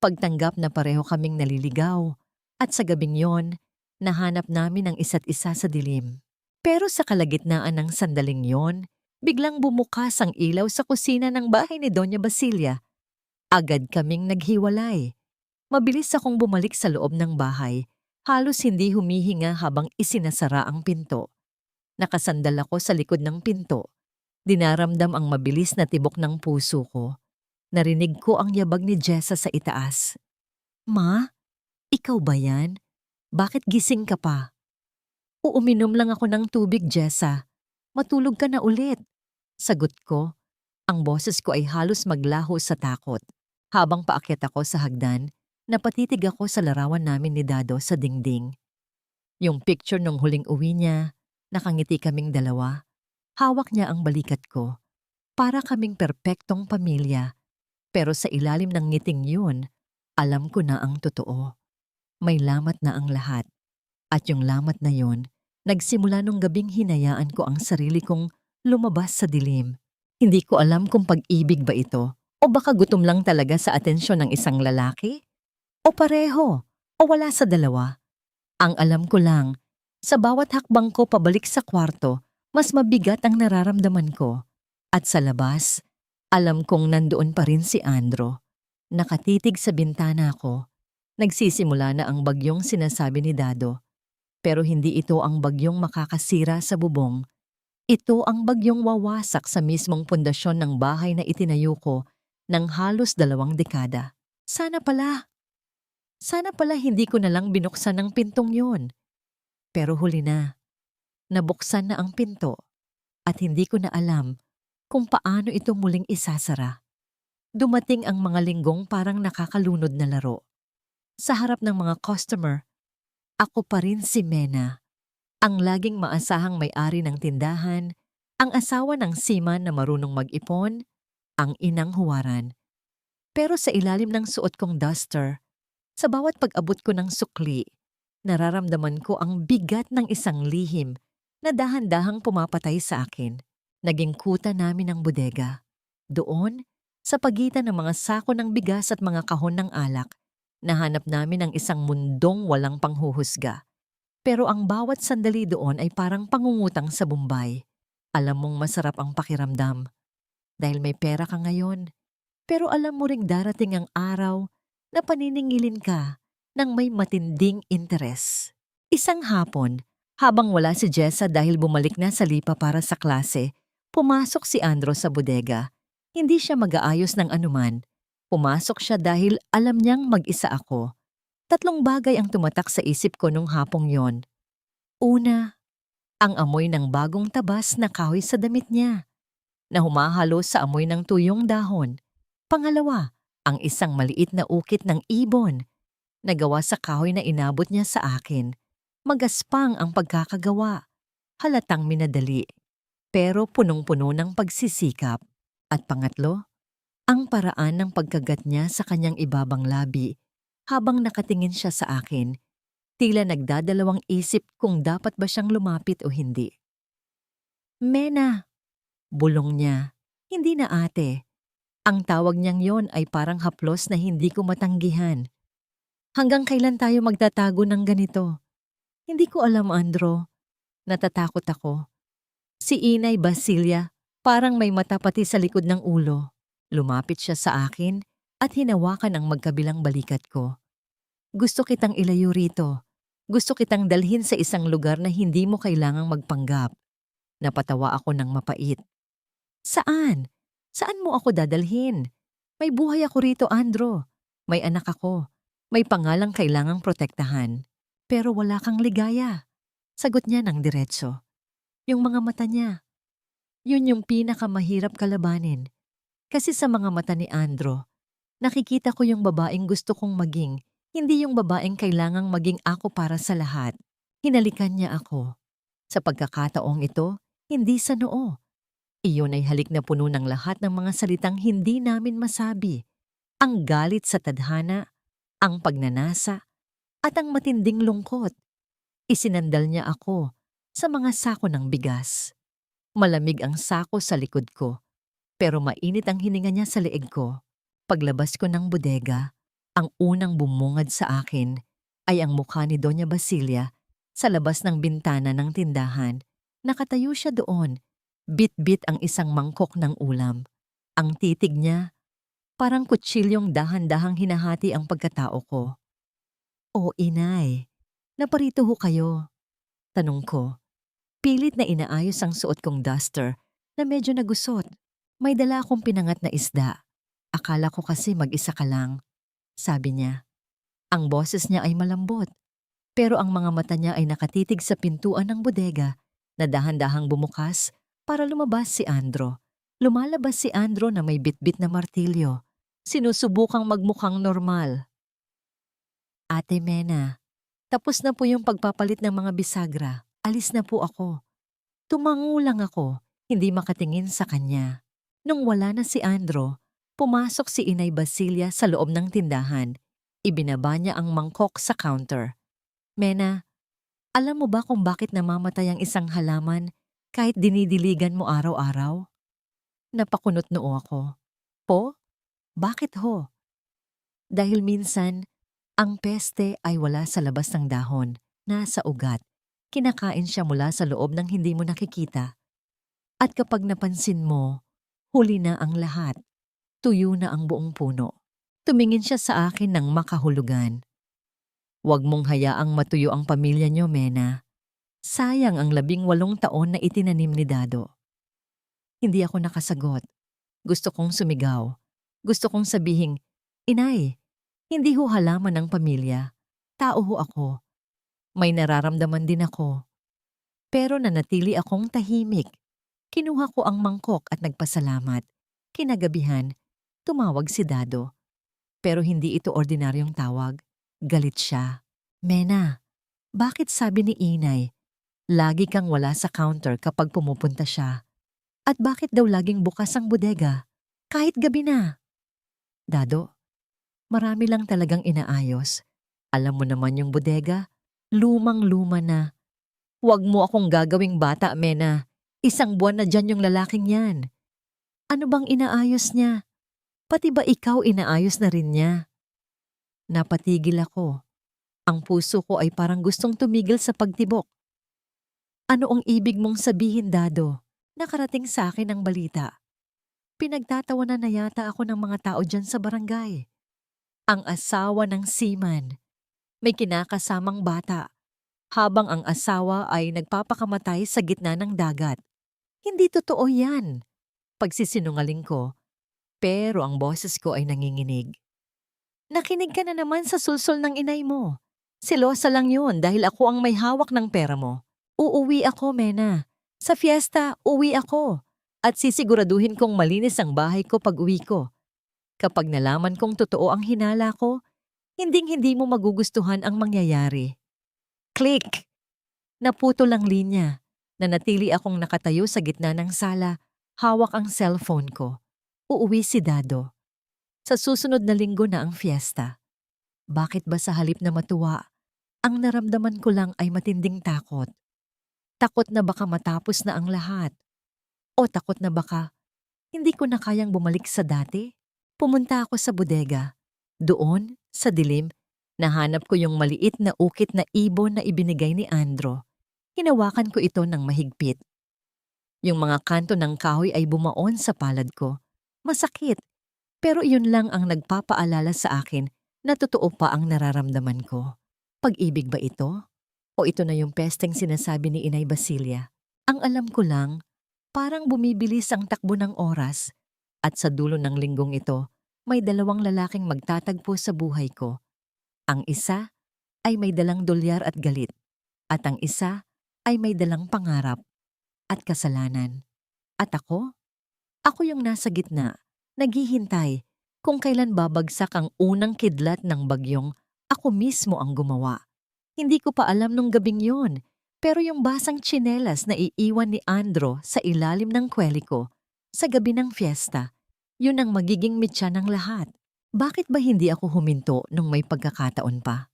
Pagtanggap na pareho kaming naliligaw at sa gabing yon, nahanap namin ang isa't isa sa dilim. Pero sa kalagitnaan ng sandaling yon, biglang bumukas ang ilaw sa kusina ng bahay ni Doña Basilia. Agad kaming naghiwalay. Mabilis akong bumalik sa loob ng bahay, halos hindi humihinga habang isinasara ang pinto. Nakasandal ako sa likod ng pinto. Dinaramdam ang mabilis na tibok ng puso ko. Narinig ko ang yabag ni Jessa sa itaas. "Ma, ikaw ba yan? Bakit gising ka pa?" "Uuminom lang ako ng tubig, Jessa. Matulog ka na ulit." Sagot ko. Ang boses ko ay halos maglaho sa takot. Habang paakyat ako sa hagdan, napatitig ako sa larawan namin ni Dado sa dingding. Yung picture nung huling uwi niya, nakangiti kaming dalawa. Hawak niya ang balikat ko. Para kaming perpektong pamilya. Pero sa ilalim ng ngiting yun, alam ko na ang totoo. May lamat na ang lahat. At yung lamat na yun, nagsimula nung gabing hinayaan ko ang sarili kong lumabas sa dilim. Hindi ko alam kung pag-ibig ba ito o baka gutom lang talaga sa atensyon ng isang lalaki. O pareho, o wala sa dalawa. Ang alam ko lang, sa bawat hakbang ko pabalik sa kwarto, mas mabigat ang nararamdaman ko. At sa labas, alam kong nandoon pa rin si Andro. Nakatitig sa bintana ko. Nagsisimula na ang bagyong sinasabi ni Dado. Pero hindi ito ang bagyong makakasira sa bubong. Ito ang bagyong wawasak sa mismong pundasyon ng bahay na itinayo ko ng halos 2 dekada. Sana pala hindi ko na lang binuksan ang pintong yun. Pero huli na. Nabuksan na ang pinto at hindi ko na alam kung paano ito muling isasara. Dumating ang mga linggong parang nakakalunod na laro. Sa harap ng mga customer, ako pa rin si Mena. Ang laging maasahang may-ari ng tindahan, ang asawa ng seaman na marunong mag-ipon, ang inang huwaran. Pero sa ilalim ng suot kong duster, sa bawat pag-abot ko ng sukli, nararamdaman ko ang bigat ng isang lihim na dahan-dahang pumapatay sa akin. Naging kuta namin ang bodega. Doon, sa pagitan ng mga sako ng bigas at mga kahon ng alak, nahanap namin ang isang mundong walang panghuhusga. Pero ang bawat sandali doon ay parang pangungutang sa Bombay. Alam mong masarap ang pakiramdam. Dahil may pera ka ngayon. Pero alam mo ring darating ang araw na paniningilin ka ng may matinding interes. Isang hapon, habang wala si Jessa dahil bumalik na sa Lipa para sa klase, pumasok si Andro sa bodega. Hindi siya mag-aayos ng anuman. Pumasok siya dahil alam niyang mag-isa ako. Tatlong bagay ang tumatak sa isip ko nung hapong yon. Una, ang amoy ng bagong tabas na kahoy sa damit niya, na humahalo sa amoy ng tuyong dahon. Pangalawa, ang isang maliit na ukit ng ibon na gawa sa kahoy na inabot niya sa akin. Magaspang ang pagkakagawa, halatang minadali, pero punong-puno ng pagsisikap. At pangatlo, ang paraan ng pagkagat niya sa kanyang ibabang labi habang nakatingin siya sa akin, tila nagdadalawang isip kung dapat ba siyang lumapit o hindi. Mena, bulong niya. Hindi na ate. Ang tawag niyang yon ay parang haplos na hindi ko matanggihan. Hanggang kailan tayo magtatago ng ganito? Hindi ko alam, Andro. Natatakot ako. Si Inay Basilia, parang may mata pati sa likod ng ulo. Lumapit siya sa akin at hinawakan ang magkabilang balikat ko. Gusto kitang ilayo rito. Gusto kitang dalhin sa isang lugar na hindi mo kailangang magpanggap. Napatawa ako ng mapait. Saan? Saan mo ako dadalhin? May buhay ako rito, Andro. May anak ako. May pangalang kailangang protektahan. Pero wala kang ligaya. Sagot niya ng diretso. Yung mga mata niya. Yun yung pinakamahirap kalabanin. Kasi sa mga mata ni Andro, nakikita ko yung babaeng gusto kong maging, hindi yung babaeng kailangang maging ako para sa lahat. Hinalikan niya ako. Sa pagkakataong ito, hindi sa noo. Iyon ay halik na puno ng lahat ng mga salitang hindi namin masabi. Ang galit sa tadhana, ang pagnanasa, at ang matinding lungkot. Isinandal niya ako sa mga sako ng bigas. Malamig ang sako sa likod ko, pero mainit ang hininga niya sa leeg ko. Paglabas ko ng bodega, ang unang bumungad sa akin ay ang mukha ni Doña Basilia sa labas ng bintana ng tindahan. Nakatayo siya doon, bit-bit ang isang mangkok ng ulam. Ang titig niya, parang kutsilyong dahan-dahang hinahati ang pagkatao ko. O inay, naparito ho kayo. Tanong ko. Pilit na inaayos ang suot kong duster na medyo nagusot. May dala akong pinangat na isda. Akala ko kasi mag-isa ka lang. Sabi niya. Ang boses niya ay malambot, pero ang mga mata niya ay nakatitig sa pintuan ng bodega na dahan-dahang bumukas para lumabas si Andro. Lumalabas si Andro na may bitbit na martilyo. Sinusubukang magmukhang normal. Ate Mena, tapos na po yung pagpapalit ng mga bisagra. Alis na po ako. Tumango lang ako, hindi makatingin sa kanya. Nung wala na si Andro, pumasok si Inay Basilia sa loob ng tindahan. Ibinaba niya ang mangkok sa counter. Mena, alam mo ba kung bakit namamatay ang isang halaman kahit dinidiligan mo araw-araw? Napakunot noo ako. Po? Bakit ho? Dahil minsan, ang peste ay wala sa labas ng dahon, nasa ugat. Kinakain siya mula sa loob ng hindi mo nakikita. At kapag napansin mo, huli na ang lahat. Tuyo na ang buong puno. Tumingin siya sa akin ng makahulugan. Huwag mong hayaang matuyo ang pamilya niyo, Mena. Sayang ang 18 taon na itinanim ni Dado. Hindi ako nakasagot. Gusto kong sumigaw. Gusto kong sabihing, Inay, hindi ho halaman ng pamilya. Tao ho ako. May nararamdaman din ako. Pero nanatili akong tahimik. Kinuha ko ang mangkok at nagpasalamat. Kinagabihan, tumawag si Dado. Pero hindi ito ordinaryong tawag. Galit siya. Mena, bakit sabi ni Inay, lagi kang wala sa counter kapag pumupunta siya? At bakit daw laging bukas ang bodega? Kahit gabi na. Dado, marami lang talagang inaayos. Alam mo naman yung bodega, lumang-luma na. Huwag mo akong gagawing bata, Mena. 1 buwan na dyan yung lalaking yan. Ano bang inaayos niya? Pati ba ikaw inaayos na rin niya? Napatigil ako. Ang puso ko ay parang gustong tumigil sa pagtibok. Ano ang ibig mong sabihin, Dado? Nakarating sa akin ang balita. Pinagtatawanan na yata ako ng mga tao dyan sa barangay. Ang asawa ng seaman. May kinakasamang bata. Habang ang asawa ay nagpapakamatay sa gitna ng dagat. Hindi totoo yan. Pagsisinungaling ko. Pero ang boses ko ay nanginginig. Nakinig ka na naman sa sulsol ng inay mo. Selosa lang yun dahil ako ang may hawak ng pera mo. Uuwi ako, Mena. Sa fiesta, uwi ako. At sisiguraduhin kong malinis ang bahay ko pag uwi ko. Kapag nalaman kong totoo ang hinala ko, hinding-hindi mo magugustuhan ang mangyayari. Click! Naputol ang linya. Nanatili akong nakatayo sa gitna ng sala, hawak ang cellphone ko. Uuwi si Dado. Sa susunod na linggo na ang fiesta. Bakit ba sa halip na matuwa, ang naramdaman ko lang ay matinding takot? Takot na baka matapos na ang lahat. O takot na baka hindi ko na kayang bumalik sa dati? Pumunta ako sa bodega. Doon, sa dilim, nahanap ko yung maliit na ukit na ibon na ibinigay ni Andro. Hinawakan ko ito ng mahigpit. Yung mga kanto ng kahoy ay bumaon sa palad ko. Masakit, pero iyon lang ang nagpapaalala sa akin na totoo pa ang nararamdaman ko. Pag-ibig ba ito? O ito na yung pesteng sinasabi ni Inay Basilia? Ang alam ko lang, parang bumibilis ang takbo ng oras at sa dulo ng linggong ito, may dalawang lalaking magtatagpo sa buhay ko. Ang isa ay may dalang dolyar at galit at ang isa ay may dalang pangarap at kasalanan. At ako? Ako yung nasa gitna, naghihintay kung kailan babagsak ang unang kidlat ng bagyong ako mismo ang gumawa. Hindi ko pa alam nung gabing yon, pero yung basang tsinelas na iiwan ni Andro sa ilalim ng kweli ko sa gabi ng fiesta, yun ang magiging mitya ng lahat. Bakit ba hindi ako huminto nung may pagkakataon pa?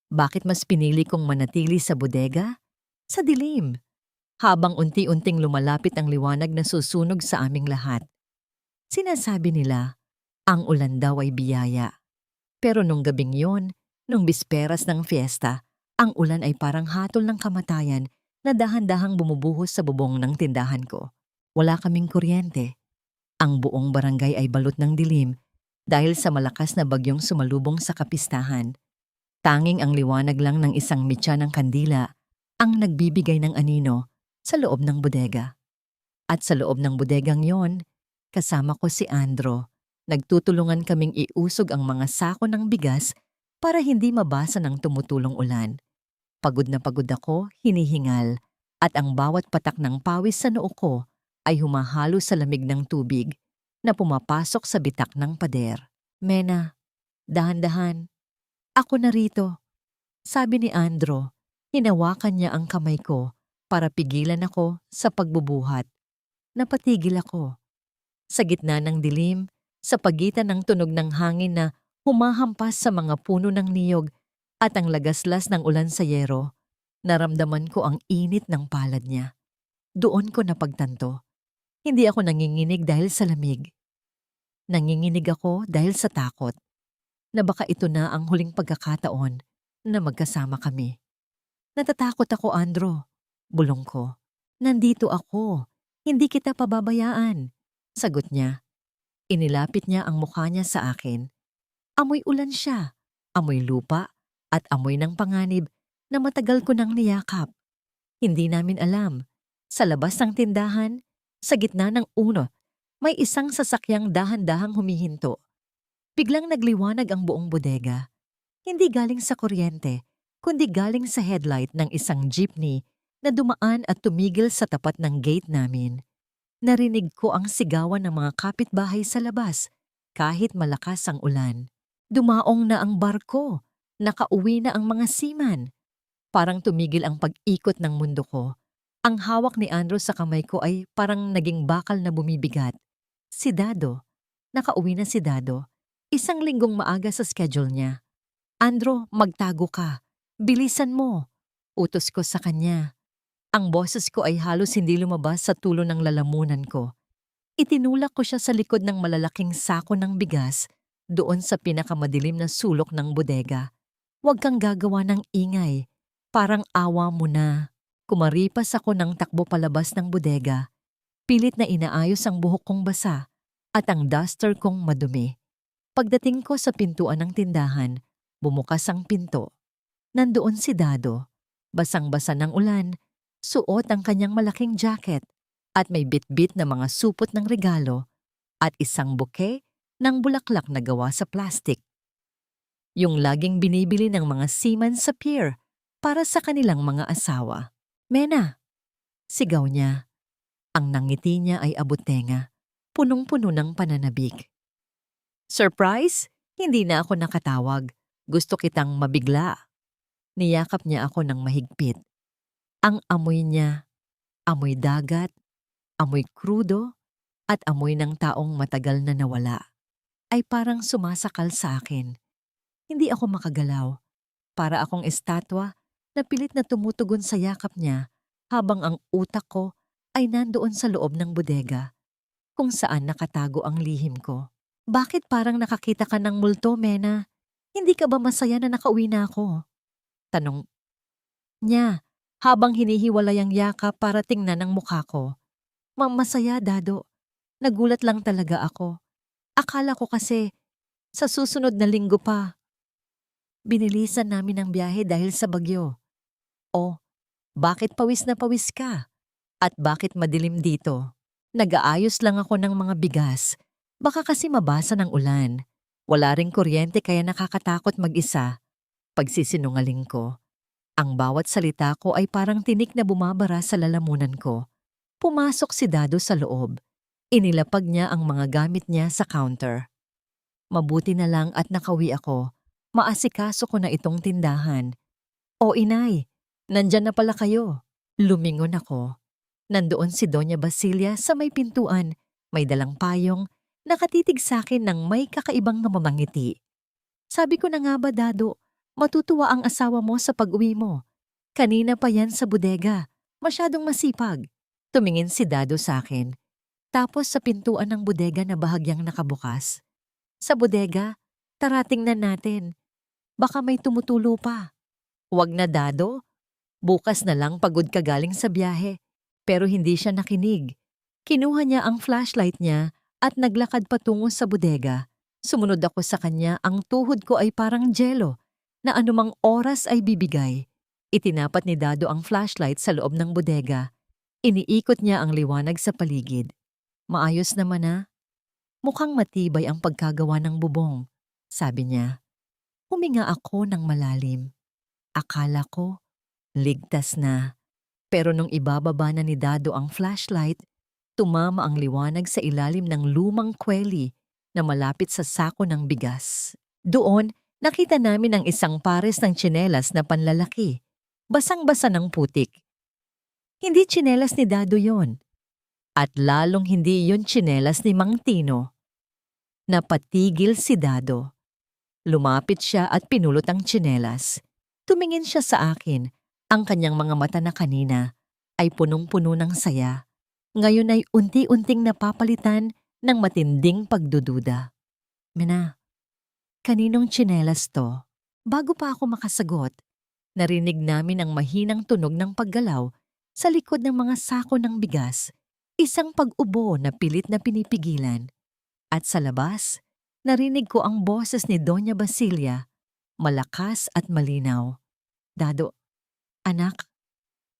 Bakit mas pinili kong manatili sa bodega? Sa dilim, habang unti-unting lumalapit ang liwanag na susunog sa aming lahat. Sinasabi nila, ang ulan daw ay biyaya. Pero nung gabing yon, nung bisperas ng fiesta, ang ulan ay parang hatol ng kamatayan na dahan-dahang bumubuhos sa bubong ng tindahan ko. Wala kaming kuryente. Ang buong barangay ay balot ng dilim dahil sa malakas na bagyong sumalubong sa kapistahan. Tanging ang liwanag lang ng isang mitya ng kandila ang nagbibigay ng anino sa loob ng bodega. At sa loob ng bodegang yon, kasama ko si Andro. Nagtutulungan kaming iusog ang mga sako ng bigas para hindi mabasa ng tumutulong ulan. Pagod na pagod ako, hinihingal, at ang bawat patak ng pawis sa noo ko ay humahalo sa lamig ng tubig na pumapasok sa bitak ng pader. Mena, dahan-dahan. Ako narito. Sabi ni Andro, hinawakan niya ang kamay ko para pigilan ako sa pagbubuhat. Napatigil ako. Sa gitna ng dilim, sa pagitan ng tunog ng hangin na humahampas sa mga puno ng niyog at ang lagaslas ng ulan sa yero, naramdaman ko ang init ng palad niya. Doon ko napagtanto. Hindi ako nanginginig dahil sa lamig. Nanginginig ako dahil sa takot na baka ito na ang huling pagkakataon na magkasama kami. Natatakot ako, Andro. Bulong ko. Nandito ako. Hindi kita pababayaan. Sagot niya. Inilapit niya ang mukha niya sa akin. Amoy ulan siya, amoy lupa, at amoy ng panganib na matagal ko nang niyakap. Hindi namin alam. Sa labas ng tindahan, sa gitna ng uno, may isang sasakyang dahan-dahang humihinto. Biglang nagliwanag ang buong bodega. Hindi galing sa kuryente, kundi galing sa headlight ng isang jeepney na dumaan at tumigil sa tapat ng gate namin. Narinig ko ang sigawan ng mga kapitbahay sa labas kahit malakas ang ulan. Dumaong na ang barko. Nakauwi na ang mga seaman. Parang tumigil ang pag-ikot ng mundo ko. Ang hawak ni Andro sa kamay ko ay parang naging bakal na bumibigat. Si Dado. Nakauwi na si Dado. Isang linggong maaga sa schedule niya. Andro, magtago ka. Bilisan mo. Utos ko sa kanya. Ang boses ko ay halos hindi lumabas sa tulo ng lalamunan ko. Itinulak ko siya sa likod ng malalaking sako ng bigas doon sa pinakamadilim na sulok ng bodega. Huwag kang gagawa ng ingay. Parang awa mo na. Kumaripas ako ng takbo palabas ng bodega. Pilit na inaayos ang buhok kong basa at ang duster kong madumi. Pagdating ko sa pintuan ng tindahan, bumukas ang pinto. Nandoon si Dado. Basang-basa ng ulan. Suot ang kanyang malaking jacket at may bit-bit na mga supot ng regalo at isang bouquet ng bulaklak na gawa sa plastik. Yung laging binibili ng mga seaman sa pier para sa kanilang mga asawa. Mena, sigaw niya. Ang nangiti niya ay abot-tenga, punong-puno ng pananabik. Surprise? Hindi na ako nakatawag. Gusto kitang mabigla. Niyakap niya ako ng mahigpit. Ang amoy niya, amoy dagat, amoy krudo, at amoy ng taong matagal na nawala, ay parang sumasakal sa akin. Hindi ako makagalaw. Para akong estatwa na pilit na tumutugon sa yakap niya habang ang utak ko ay nandoon sa loob ng bodega kung saan nakatago ang lihim ko. Bakit parang nakakita ka ng multo, Mena? Hindi ka ba masaya na nakauwi na ako? Tanong niya habang hinihiwalay ang yakap para tingnan ang mukha ko. Masaya, Dado. Nagulat lang talaga ako. Akala ko kasi sa susunod na linggo pa. Binilisan namin ang biyahe dahil sa bagyo. O, bakit pawis na pawis ka? At bakit madilim dito? Nag-aayos lang ako ng mga bigas. Baka kasi mabasa ng ulan. Wala ring kuryente kaya nakakatakot mag-isa. Pagsisinungaling ko. Ang bawat salita ko ay parang tinik na bumabara sa lalamunan ko. Pumasok si Dado sa loob. Inilapag niya ang mga gamit niya sa counter. Mabuti na lang at nakawi ako. Maasikaso ko na itong tindahan. O inay, nandyan na pala kayo. Lumingon ako. Nandoon si Doña Basilia sa may pintuan, may dalang payong, nakatitig sa akin ng may kakaibang namamangiti. Sabi ko na nga ba, Dado, matutuwa ang asawa mo sa pag-uwi mo. Kanina pa yan sa bodega, masyadong masipag. Tumingin si Dado sa akin. Tapos sa pintuan ng bodega na bahagyang nakabukas. Sa bodega, tara tingnan natin. Baka may tumutulo pa. Wag na, Dado. Bukas na lang pagod ka galing sa biyahe. Pero hindi siya nakinig. Kinuha niya ang flashlight niya at naglakad patungo sa bodega. Sumunod ako sa kanya, ang tuhod ko ay parang jelo na anumang oras ay bibigay. Itinapat ni Dado ang flashlight sa loob ng bodega. Iniikot niya ang liwanag sa paligid. Maayos naman na. Mukhang matibay ang pagkagawa ng bubong, sabi niya. Huminga ako ng malalim. Akala ko, ligtas na. Pero nung ibababa na ni Dado ang flashlight, tumama ang liwanag sa ilalim ng lumang kweli na malapit sa sako ng bigas. Doon, nakita namin ang isang pares ng tsinelas na panlalaki. Basang-basa ng putik. Hindi tsinelas ni Dado yon. At lalong hindi yon tsinelas ni Mang Tino. Napatigil si Dado. Lumapit siya at pinulot ang tsinelas. Tumingin siya sa akin. Ang kanyang mga mata na kanina ay punong-puno ng saya. Ngayon ay unti-unting napapalitan ng matinding pagdududa. Mena, kaninong tsinelas to? Bago pa ako makasagot, narinig namin ang mahinang tunog ng paggalaw sa likod ng mga sako ng bigas. Isang pag-ubo na pilit na pinipigilan. At sa labas, narinig ko ang boses ni Doña Basilia, malakas at malinaw. Dado, anak,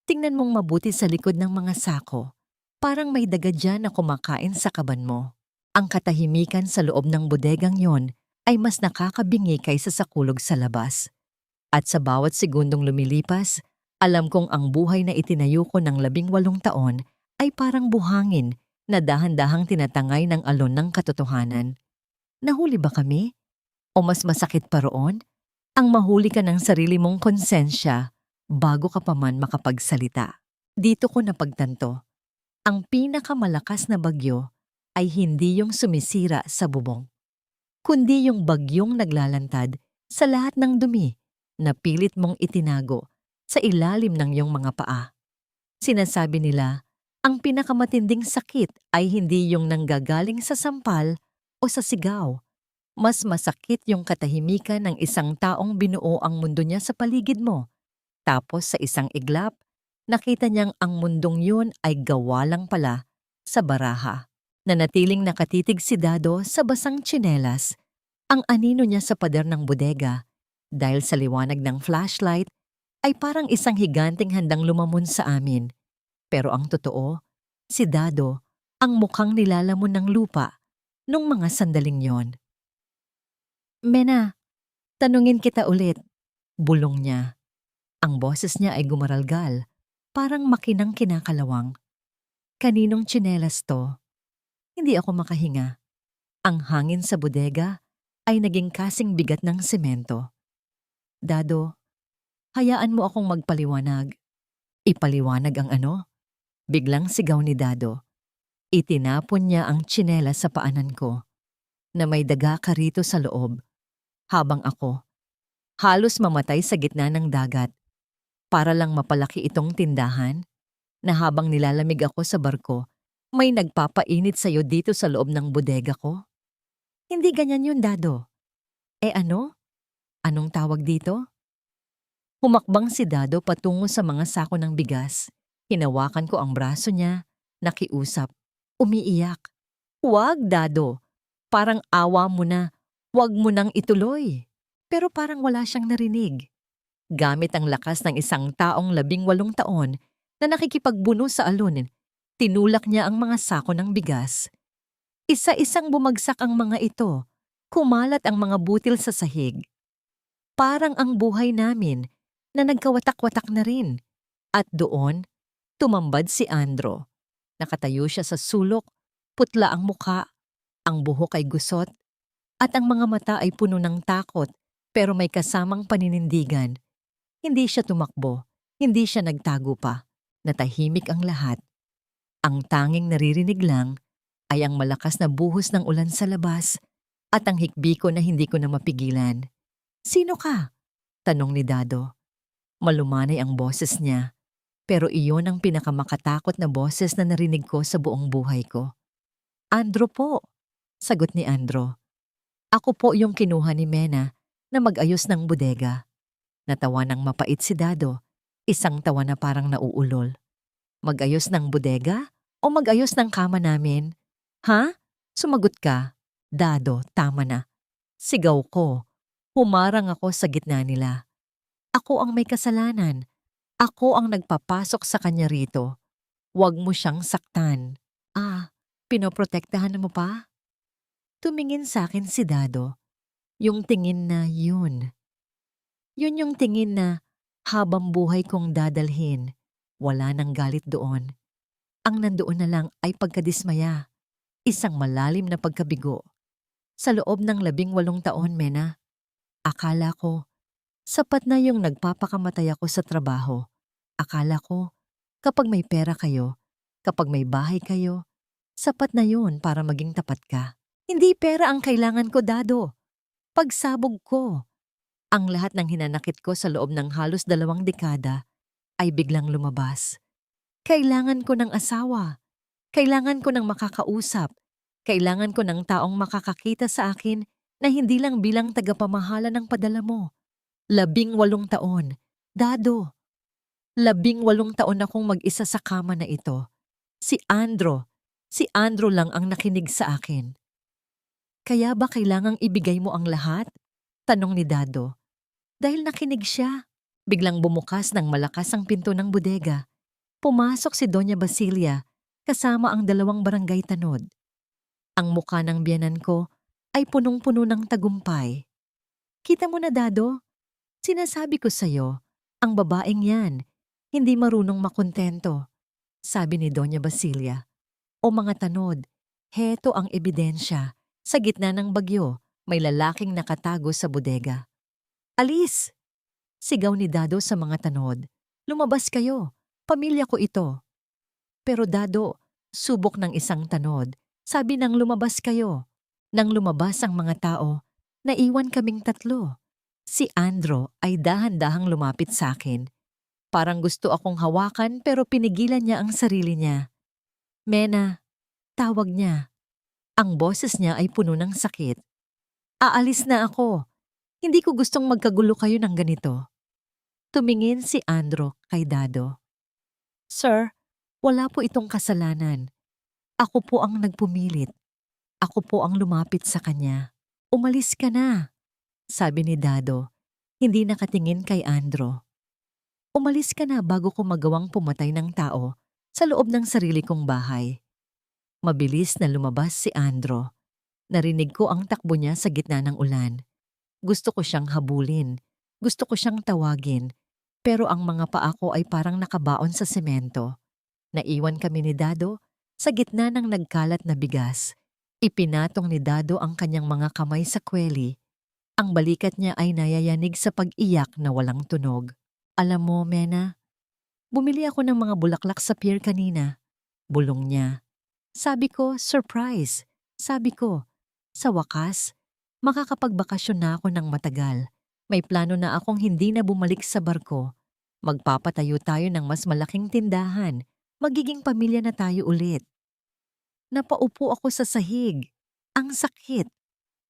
tingnan mong mabuti sa likod ng mga sako. Parang may daga dyan na kumakain sa kaban mo. Ang katahimikan sa loob ng bodegang yon ay mas nakakabingi kaysa sa kulog sa labas. At sa bawat segundong lumilipas, alam kong ang buhay na itinayo ko ng 18 taon ay parang buhangin na dahan-dahang tinatangay ng alon ng katotohanan. Nahuli ba kami? O mas masakit pa roon? Ang mahuli ka ng sarili mong konsensya bago ka pa man makapagsalita. Dito ko napagtanto, ang pinakamalakas na bagyo ay hindi yung sumisira sa bubong, kundi yung bagyong naglalantad sa lahat ng dumi na pilit mong itinago sa ilalim ng iyong mga paa. Sinasabi nila, ang pinakamatinding sakit ay hindi yung nanggagaling sa sampal o sa sigaw. Mas masakit yung katahimikan ng isang taong binuo ang mundo niya sa paligid mo. Tapos sa isang iglap, nakita niyang ang mundong yun ay gawa lang pala sa baraha. Nanatiling nakatitig si Dado sa basang tsinelas, ang anino niya sa pader ng bodega. Dahil sa liwanag ng flashlight, ay parang isang higanteng handang lumamon sa amin. Pero ang totoo, si Dado ang mukhang nilalamon ng lupa nung mga sandaling yon. Mena, Tanungin kita ulit, bulong niya. Ang boses niya ay gumaralgal, parang makinang kinakalawang. Kaninong tsinelas to? Hindi ako makahinga. Ang hangin sa bodega ay naging kasing bigat ng semento. Dado, hayaan mo akong magpaliwanag. Ipaliwanag ang ano? Biglang sigaw ni Dado. Itinapon niya ang tsinelas sa paanan ko, na may daga ka rito sa loob, habang ako, halos mamatay sa gitna ng dagat, para lang mapalaki itong tindahan, na habang nilalamig ako sa barko, may nagpapainit sa'yo dito sa loob ng bodega ko? Hindi ganyan yun, Dado. Ano? Anong tawag dito? Humakbang si Dado patungo sa mga sako ng bigas. Hinawakan ko ang braso niya, nakiusap, umiiyak. Huwag, Dado. Parang awa mo na. Huwag mo nang ituloy. Pero parang wala siyang narinig. Gamit ang lakas ng isang taong 18 taon na nakikipagbuno sa alon, tinulak niya ang mga sako ng bigas. Isa-isang bumagsak ang mga ito. Kumalat ang mga butil sa sahig. Parang ang buhay namin na nagkawatak-watak na rin. At doon, tumambad si Andro. Nakatayo siya sa sulok, putla ang muka, ang buhok ay gusot, at ang mga mata ay puno ng takot pero may kasamang paninindigan. Hindi siya tumakbo, hindi siya nagtago pa. Natahimik ang lahat. Ang tanging naririnig lang ay ang malakas na buhos ng ulan sa labas at ang hikbi ko na hindi ko na mapigilan. Sino ka? Tanong ni Dado. Malumanay ang boses niya, pero iyon ang pinakamakatakot na boses na narinig ko sa buong buhay ko. Andro po, sagot ni Andro. Ako po yung kinuha ni Mena na mag-ayos ng bodega. Natawa ng mapait si Dado, isang tawa na parang nauulol. Mag-ayos ng bodega o mag-ayos ng kama namin? Ha? Sumagot ka. Dado, tama na. Sigaw ko. Humarang ako sa gitna nila. Ako ang may kasalanan. Ako ang nagpapasok sa kanya rito. Huwag mo siyang saktan. Pinoprotektahan mo pa? Tumingin sa akin si Dado. Yung tingin na yun. Yun yung tingin na habang buhay kong dadalhin. Wala nang galit doon. Ang nandoon na lang ay pagkadismaya. Isang malalim na pagkabigo. Sa loob ng 18 taon, Mena, akala ko, sapat na yung nagpapakamatay ako sa trabaho. Akala ko, kapag may pera kayo, kapag may bahay kayo, sapat na yun para maging tapat ka. Hindi pera ang kailangan ko, Dado. Pagsabog ko. Ang lahat ng hinanakit ko sa loob ng halos 2 dekada ay biglang lumabas. Kailangan ko ng asawa. Kailangan ko ng makakausap. Kailangan ko ng taong makakakita sa akin na hindi lang bilang tagapamahala ng padala mo. 18 taon. Dado. 18 taon akong mag-isa sa kama na ito. Si Andro lang ang nakinig sa akin. Kaya ba kailangang ibigay mo ang lahat? Tanong ni Dado. Dahil nakinig siya. Biglang bumukas ng malakas ang pinto ng bodega. Pumasok si Doña Basilia kasama ang 2 barangay tanod. Ang muka ng biyanan ko ay punong-puno ng tagumpay. Kita mo na, Dado? Sinasabi ko sa'yo, ang babaeng yan, hindi marunong makontento. Sabi ni Doña Basilia. O mga tanod, heto ang ebidensya. Sa gitna ng bagyo, may lalaking nakatago sa bodega. Alis! Sigaw ni Dado sa mga tanod. Lumabas kayo, pamilya ko ito. Pero Dado, subok ng isang tanod. Sabi nang lumabas kayo. Nang lumabas ang mga tao, naiwan kaming 3. Si Andro ay dahan-dahang lumapit sa akin. Parang gusto akong hawakan pero pinigilan niya ang sarili niya. Mena, tawag niya. Ang boses niya ay puno ng sakit. Aalis na ako. Hindi ko gustong magkagulo kayo ng ganito. Tumingin si Andro kay Dado. Sir, wala po itong kasalanan. Ako po ang nagpumilit. Ako po ang lumapit sa kanya. Umalis ka na, sabi ni Dado, hindi nakatingin kay Andro. Umalis ka na bago ko magawang pumatay ng tao sa loob ng sarili kong bahay. Mabilis na lumabas si Andro. Narinig ko ang takbo niya sa gitna ng ulan. Gusto ko siyang habulin. Gusto ko siyang tawagin. Pero ang mga paa ko ay parang nakabaon sa semento. Naiwan kami ni Dado sa gitna ng nagkalat na bigas. Ipinatong ni Dado ang kanyang mga kamay sa kweli. Ang balikat niya ay nayayanig sa pag-iyak na walang tunog. Alam mo, Mena, bumili ako ng mga bulaklak sa pier kanina. Bulong niya. Sabi ko, surprise. Sabi ko, sa wakas, makakapagbakasyon na ako ng matagal. May plano na akong hindi na bumalik sa barko. Magpapatayo tayo ng mas malaking tindahan. Magiging pamilya na tayo ulit. Napaupo ako sa sahig. Ang sakit.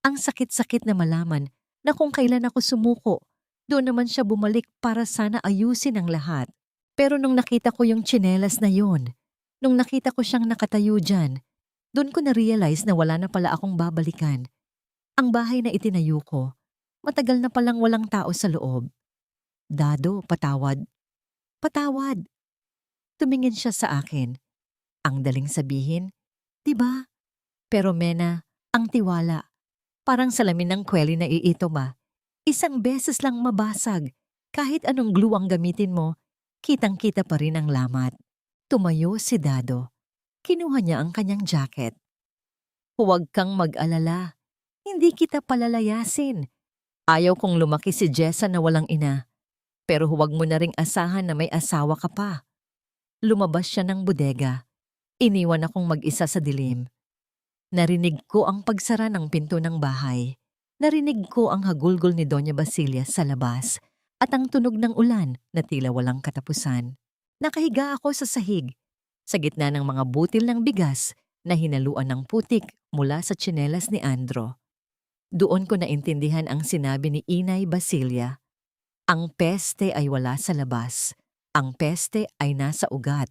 Ang sakit-sakit na malaman na kung kailan ako sumuko, doon naman siya bumalik para sana ayusin ang lahat. Pero nung nakita ko yung tsinelas na yon, nung nakita ko siyang nakatayo dyan, doon ko na-realize na wala na pala akong babalikan. Ang bahay na itinayo ko, matagal na palang walang tao sa loob. Dado, patawad. Patawad. Tumingin siya sa akin. Ang daling sabihin, diba? Pero Mena, ang tiwala. Parang salamin ng kweli na iito ba? Isang beses lang mabasag. Kahit anong glue ang gamitin mo, kitang-kita pa rin ang lamat. Tumayo si Dado. Kinuha niya ang kanyang jacket. Huwag kang mag-alala. Hindi kita palalayasin. Ayaw kong lumaki si Jessa na walang ina. Pero huwag mo na ring asahan na may asawa ka pa. Lumabas siya ng bodega. Iniwan akong mag-isa sa dilim. Narinig ko ang pagsara ng pinto ng bahay. Narinig ko ang hagulgol ni Doña Basilia sa labas at ang tunog ng ulan na tila walang katapusan. Nakahiga ako sa sahig, sa gitna ng mga butil ng bigas na hinaluan ng putik mula sa tsinelas ni Andro. Doon ko naintindihan ang sinabi ni Inay Basilia. Ang peste ay wala sa labas. Ang peste ay nasa ugat.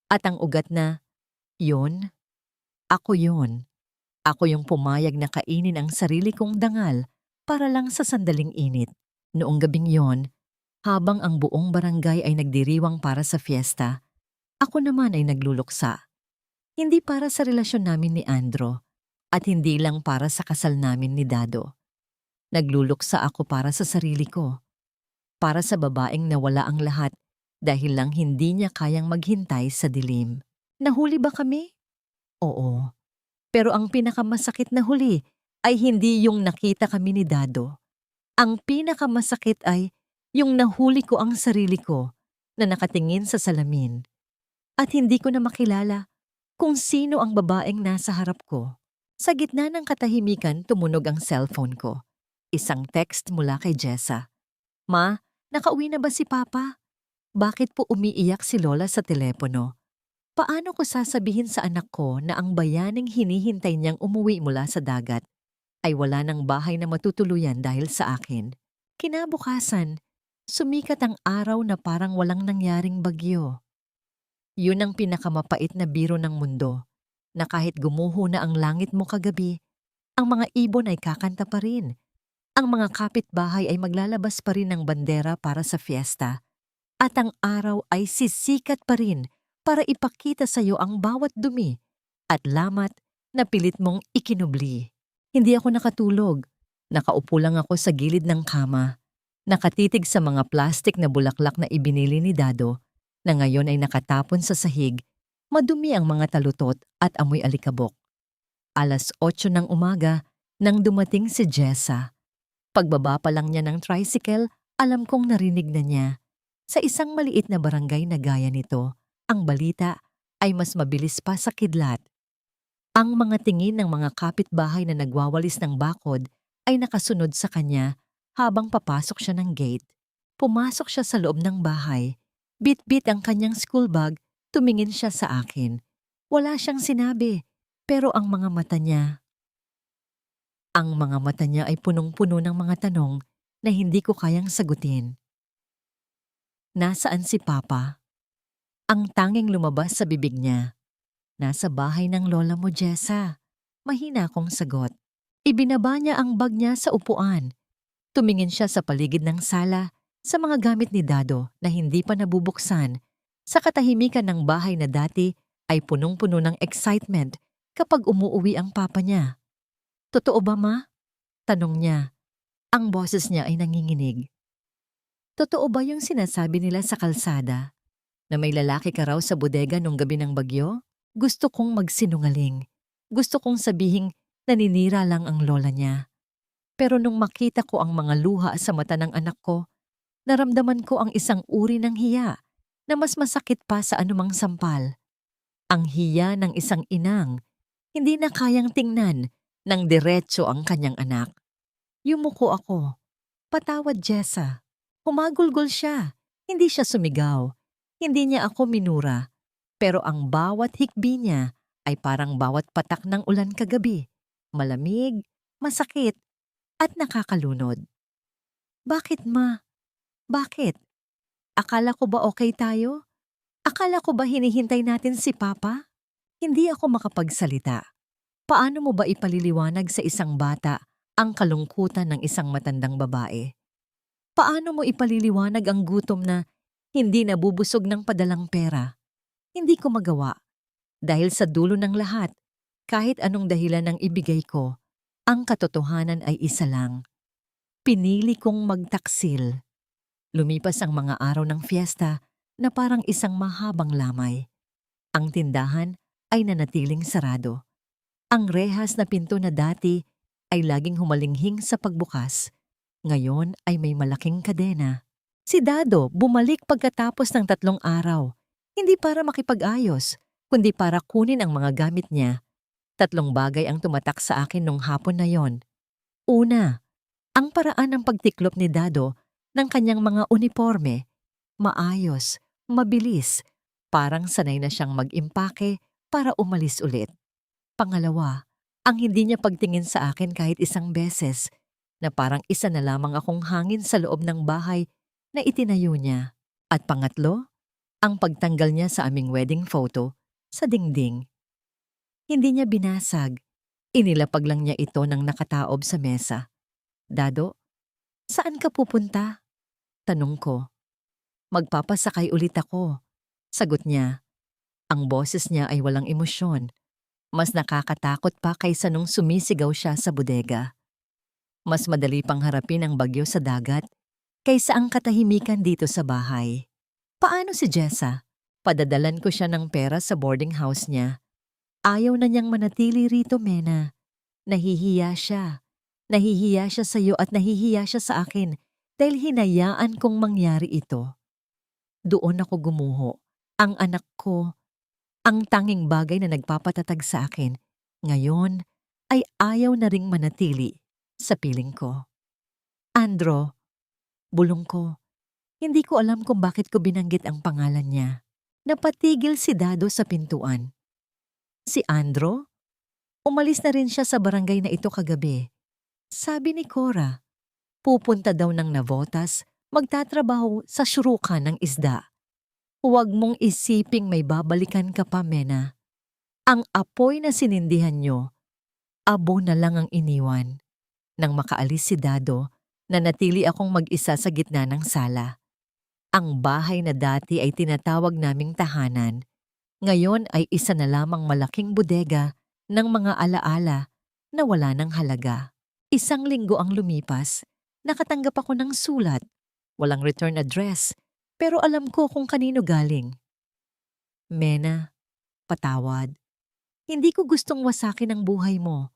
At ang ugat na, yun, ako yun. Ako yung pumayag na kainin ang sarili kong dangal para lang sa sandaling init. Noong gabing yon, habang ang buong barangay ay nagdiriwang para sa fiesta, ako naman ay nagluluksa. Hindi para sa relasyon namin ni Andro at hindi lang para sa kasal namin ni Dado. Nagluluksa ako para sa sarili ko. Para sa babaeng nawala ang lahat dahil lang hindi niya kayang maghintay sa dilim. Nahuli ba kami? Oo. Pero ang pinakamasakit na huli ay hindi yung nakita kami ni Dado. Ang pinakamasakit ay yung nahuli ko ang sarili ko na nakatingin sa salamin. At hindi ko na makilala kung sino ang babaeng nasa harap ko. Sa gitna ng katahimikan tumunog ang cellphone ko. Isang text mula kay Jessa. Ma, nakauwi na ba si Papa? Bakit po umiiyak si Lola sa telepono? Paano ko sasabihin sa anak ko na ang bayaning hinihintay niyang umuwi mula sa dagat ay wala ng bahay na matutuluyan dahil sa akin? Kinabukasan, sumikat ang araw na parang walang nangyaring bagyo. Yun ang pinakamapait na biro ng mundo, na kahit gumuho na ang langit mo kagabi, ang mga ibon ay kakanta pa rin. Ang mga kapitbahay ay maglalabas pa rin ng bandera para sa fiesta. At ang araw ay sisikat pa rin para ipakita sa iyo ang bawat dumi at lamat na pilit mong ikinubli. Hindi ako nakatulog. Nakaupo lang ako sa gilid ng kama. Nakatitig sa mga plastik na bulaklak na ibinili ni Dado na ngayon ay nakatapon sa sahig, madumi ang mga talutot at amoy alikabok. 8:00 ng umaga nang dumating si Jessa. Pagbaba pa lang niya ng tricycle, alam kong narinig na niya. Sa isang maliit na barangay na gaya nito, ang balita ay mas mabilis pa sa kidlat. Ang mga tingin ng mga kapitbahay na nagwawalis ng bakod ay nakasunod sa kanya habang papasok siya ng gate. Pumasok siya sa loob ng bahay. Bit-bit ang kanyang school bag, tumingin siya sa akin. Wala siyang sinabi, pero ang mga mata niya ay punong-puno ng mga tanong na hindi ko kayang sagutin. Nasaan si Papa? Ang tanging lumabas sa bibig niya. Nasa bahay ng lola mo, Jessa. Mahina akong sagot. Ibinaba niya ang bag niya sa upuan. Tumingin siya sa paligid ng sala, sa mga gamit ni Dado na hindi pa nabubuksan. Sa katahimikan ng bahay na dati ay punong-puno ng excitement kapag umuuwi ang papa niya. Totoo ba, Ma? Tanong niya. Ang boses niya ay nanginginig. Totoo ba yung sinasabi nila sa kalsada na may lalaki ka raw sa bodega nung gabi ng bagyo? Gusto kong magsinungaling. Gusto kong sabihing naninira lang ang lola niya. Pero nung makita ko ang mga luha sa mata ng anak ko, naramdaman ko ang isang uri ng hiya na mas masakit pa sa anumang sampal. Ang hiya ng isang inang, hindi na kayang tingnan ng diretso ang kanyang anak. Yumuko ako. Patawad, Jessa. Humagulgol siya. Hindi siya sumigaw. Hindi niya ako minura. Pero ang bawat hikbi niya ay parang bawat patak ng ulan kagabi. Malamig, masakit, at nakakalunod. Bakit, ma? Bakit? Akala ko ba okay tayo? Akala ko ba hinihintay natin si Papa? Hindi ako makapagsalita. Paano mo ba ipaliliwanag sa isang bata ang kalungkutan ng isang matandang babae? Paano mo ipaliliwanag ang gutom na hindi nabubusog ng padalang pera? Hindi ko magawa. Dahil sa dulo ng lahat, kahit anong dahilan ang ibigay ko, ang katotohanan ay isa lang. Pinili kong magtaksil. Lumipas ang mga araw ng fiesta na parang isang mahabang lamay. Ang tindahan ay nanatiling sarado. Ang rehas na pinto na dati ay laging humalinghing sa pagbukas. Ngayon ay may malaking kadena. Si Dado bumalik pagkatapos ng 3 araw. Hindi para makipag-ayos, kundi para kunin ang mga gamit niya. 3 bagay ang tumatak sa akin nung hapon na yon. Una, ang paraan ng pagtiklop ni Dado ng kanyang mga uniforme. Maayos, mabilis, parang sanay na siyang mag-impake para umalis ulit. Pangalawa, ang hindi niya pagtingin sa akin kahit isang beses, na parang isa na lamang akong hangin sa loob ng bahay na itinayo niya. At pangatlo, ang pagtanggal niya sa aming wedding photo sa dingding. Hindi niya binasag, inilapag lang niya ito nang nakataob sa mesa. Dado, saan ka pupunta? Tanong ko. Magpapasakay ulit ako. Sagot niya. Ang boses niya ay walang emosyon. Mas nakakatakot pa kaysa nung sumisigaw siya sa bodega. Mas madali pang harapin ang bagyo sa dagat kaysa ang katahimikan dito sa bahay. Paano si Jessa? Padadalan ko siya ng pera sa boarding house niya. Ayaw na niyang manatili rito, Mena. Nahihiya siya. Nahihiya siya sa iyo at nahihiya siya sa akin dahil hinayaan kong mangyari ito. Doon ako gumuho. Ang anak ko, ang tanging bagay na nagpapatatag sa akin, ngayon ay ayaw na ring manatili sa piling ko. Andro, bulong ko. Hindi ko alam kung bakit ko binanggit ang pangalan niya. Napatigil si Dado sa pintuan. Si Andro? Umalis na rin siya sa barangay na ito kagabi. Sabi ni Cora, pupunta daw ng Navotas, magtatrabaho sa syurukan ng isda. Huwag mong isiping may babalikan ka pa, Mena. Ang apoy na sinindihan nyo, abo na lang ang iniwan. Nang makaalis si Dado, nanatili akong mag-isa sa gitna ng sala. Ang bahay na dati ay tinatawag naming tahanan. Ngayon ay isa na lamang malaking bodega ng mga alaala na wala ng halaga. 1 linggo ang lumipas, nakatanggap ako ng sulat. Walang return address, pero alam ko kung kanino galing. Mena, patawad. Hindi ko gustong wasakin ang buhay mo.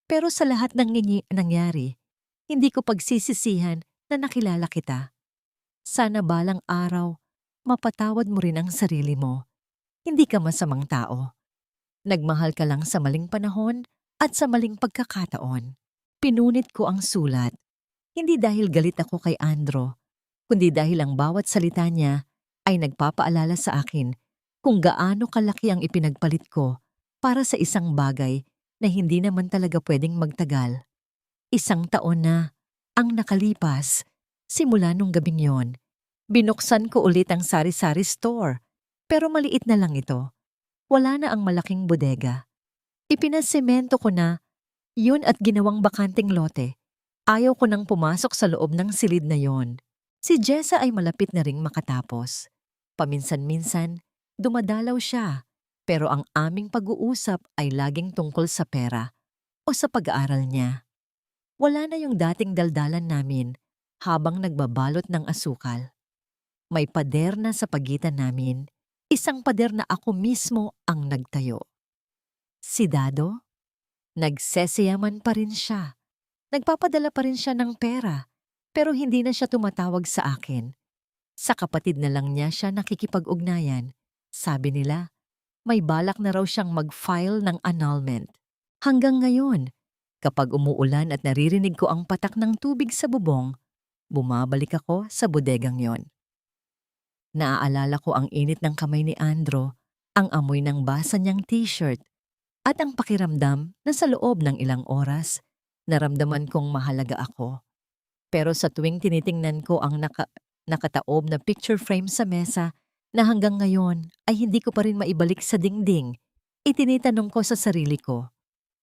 Pero sa lahat ng nangyari, hindi ko pagsisisihan na nakilala kita. Sana balang araw, mapatawad mo rin ang sarili mo. Hindi ka masamang tao. Nagmahal ka lang sa maling panahon at sa maling pagkakataon. Pinunit ko ang sulat. Hindi dahil galit ako kay Andro, kundi dahil ang bawat salita niya ay nagpapaalala sa akin kung gaano kalaki ang ipinagpalit ko para sa isang bagay na hindi naman talaga pwedeng magtagal. 1 taon na ang nakalipas simula nung gabing yon. Binuksan ko ulit ang sari-sari store, pero maliit na lang ito. Wala na ang malaking bodega. Ipinasemento ko na yun at ginawang bakanting lote. Ayaw ko nang pumasok sa loob ng silid na yon. Si Jessa ay malapit na ring makatapos. Paminsan-minsan, dumadalaw siya, pero ang aming pag-uusap ay laging tungkol sa pera o sa pag-aaral niya. Wala na yung dating daldalan namin habang nagbabalot ng asukal. May pader na sa pagitan namin, isang pader na ako mismo ang nagtayo. Si Dado, nagsesiyaman pa rin siya. Nagpapadala pa rin siya ng pera, pero hindi na siya tumatawag sa akin. Sa kapatid na lang niya siya nakikipag-ugnayan. Sabi nila, may balak na raw siyang mag-file ng annulment. Hanggang ngayon, kapag umuulan at naririnig ko ang patak ng tubig sa bubong, bumabalik ako sa bodegang yon. Naaalala ko ang init ng kamay ni Andro, ang amoy ng basa niyang t-shirt, at ang pakiramdam na sa loob ng ilang oras, naramdaman kong mahalaga ako. Pero sa tuwing tinitingnan ko ang nakataob na picture frame sa mesa na hanggang ngayon ay hindi ko pa rin maibalik sa dingding, itinitanong ko sa sarili ko,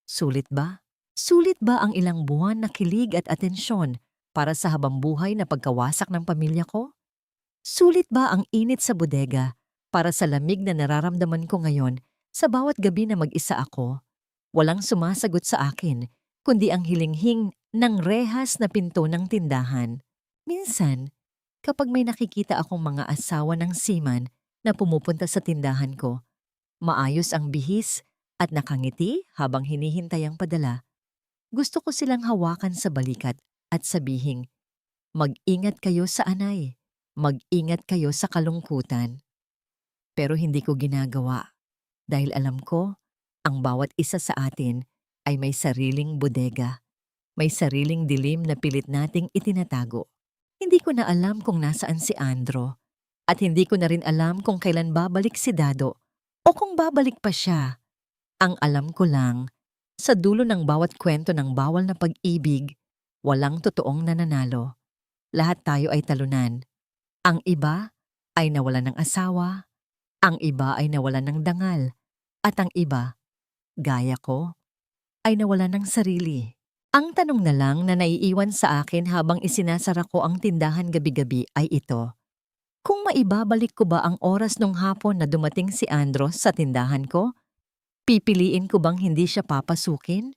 sulit ba? Sulit ba ang ilang buwan na kilig at atensyon para sa habambuhay na pagkawasak ng pamilya ko? Sulit ba ang init sa bodega para sa lamig na nararamdaman ko ngayon sa bawat gabi na mag-isa ako? Walang sumasagot sa akin, kundi ang hilinghing ng rehas na pinto ng tindahan. Minsan, kapag may nakikita akong mga asawa ng seaman na pumupunta sa tindahan ko, maayos ang bihis at nakangiti habang hinihintay ang padala, gusto ko silang hawakan sa balikat at sabihing, mag-ingat kayo sa anay, mag-ingat kayo sa kalungkutan. Pero hindi ko ginagawa dahil alam ko, ang bawat isa sa atin ay may sariling bodega, may sariling dilim na pilit nating itinatago. Hindi ko na alam kung nasaan si Andro at hindi ko na rin alam kung kailan babalik si Dado o kung babalik pa siya. Ang alam ko lang, sa dulo ng bawat kwento ng bawal na pag-ibig, walang totoong nananalo. Lahat tayo ay talunan. Ang iba ay nawalan ng asawa, ang iba ay nawalan ng dangal, at ang iba, gaya ko, ay nawalan ng sarili. Ang tanong na lang na naiiwan sa akin habang isinasara ko ang tindahan gabi-gabi ay ito. Kung maibabalik ko ba ang oras nung hapon na dumating si Andro sa tindahan ko, pipiliin ko bang hindi siya papasukin?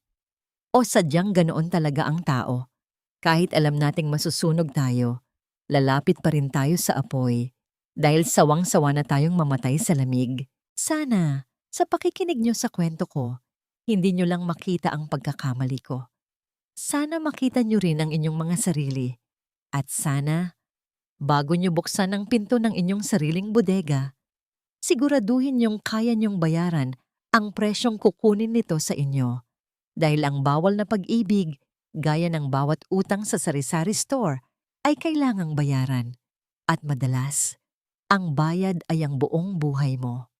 O sadyang ganoon talaga ang tao? Kahit alam nating masusunog tayo, lalapit pa rin tayo sa apoy dahil sawang-sawa na tayong mamatay sa lamig. Sana, sa pakikinig nyo sa kwento ko, hindi nyo lang makita ang pagkakamali ko. Sana makita nyo rin ang inyong mga sarili. At sana, bago nyo buksan ang pinto ng inyong sariling bodega, siguraduhin nyong kaya nyong bayaran ang presyong kukunin nito sa inyo. Dahil ang bawal na pag-ibig, gaya ng bawat utang sa sari-sari store, ay kailangang bayaran. At madalas, ang bayad ay ang buong buhay mo.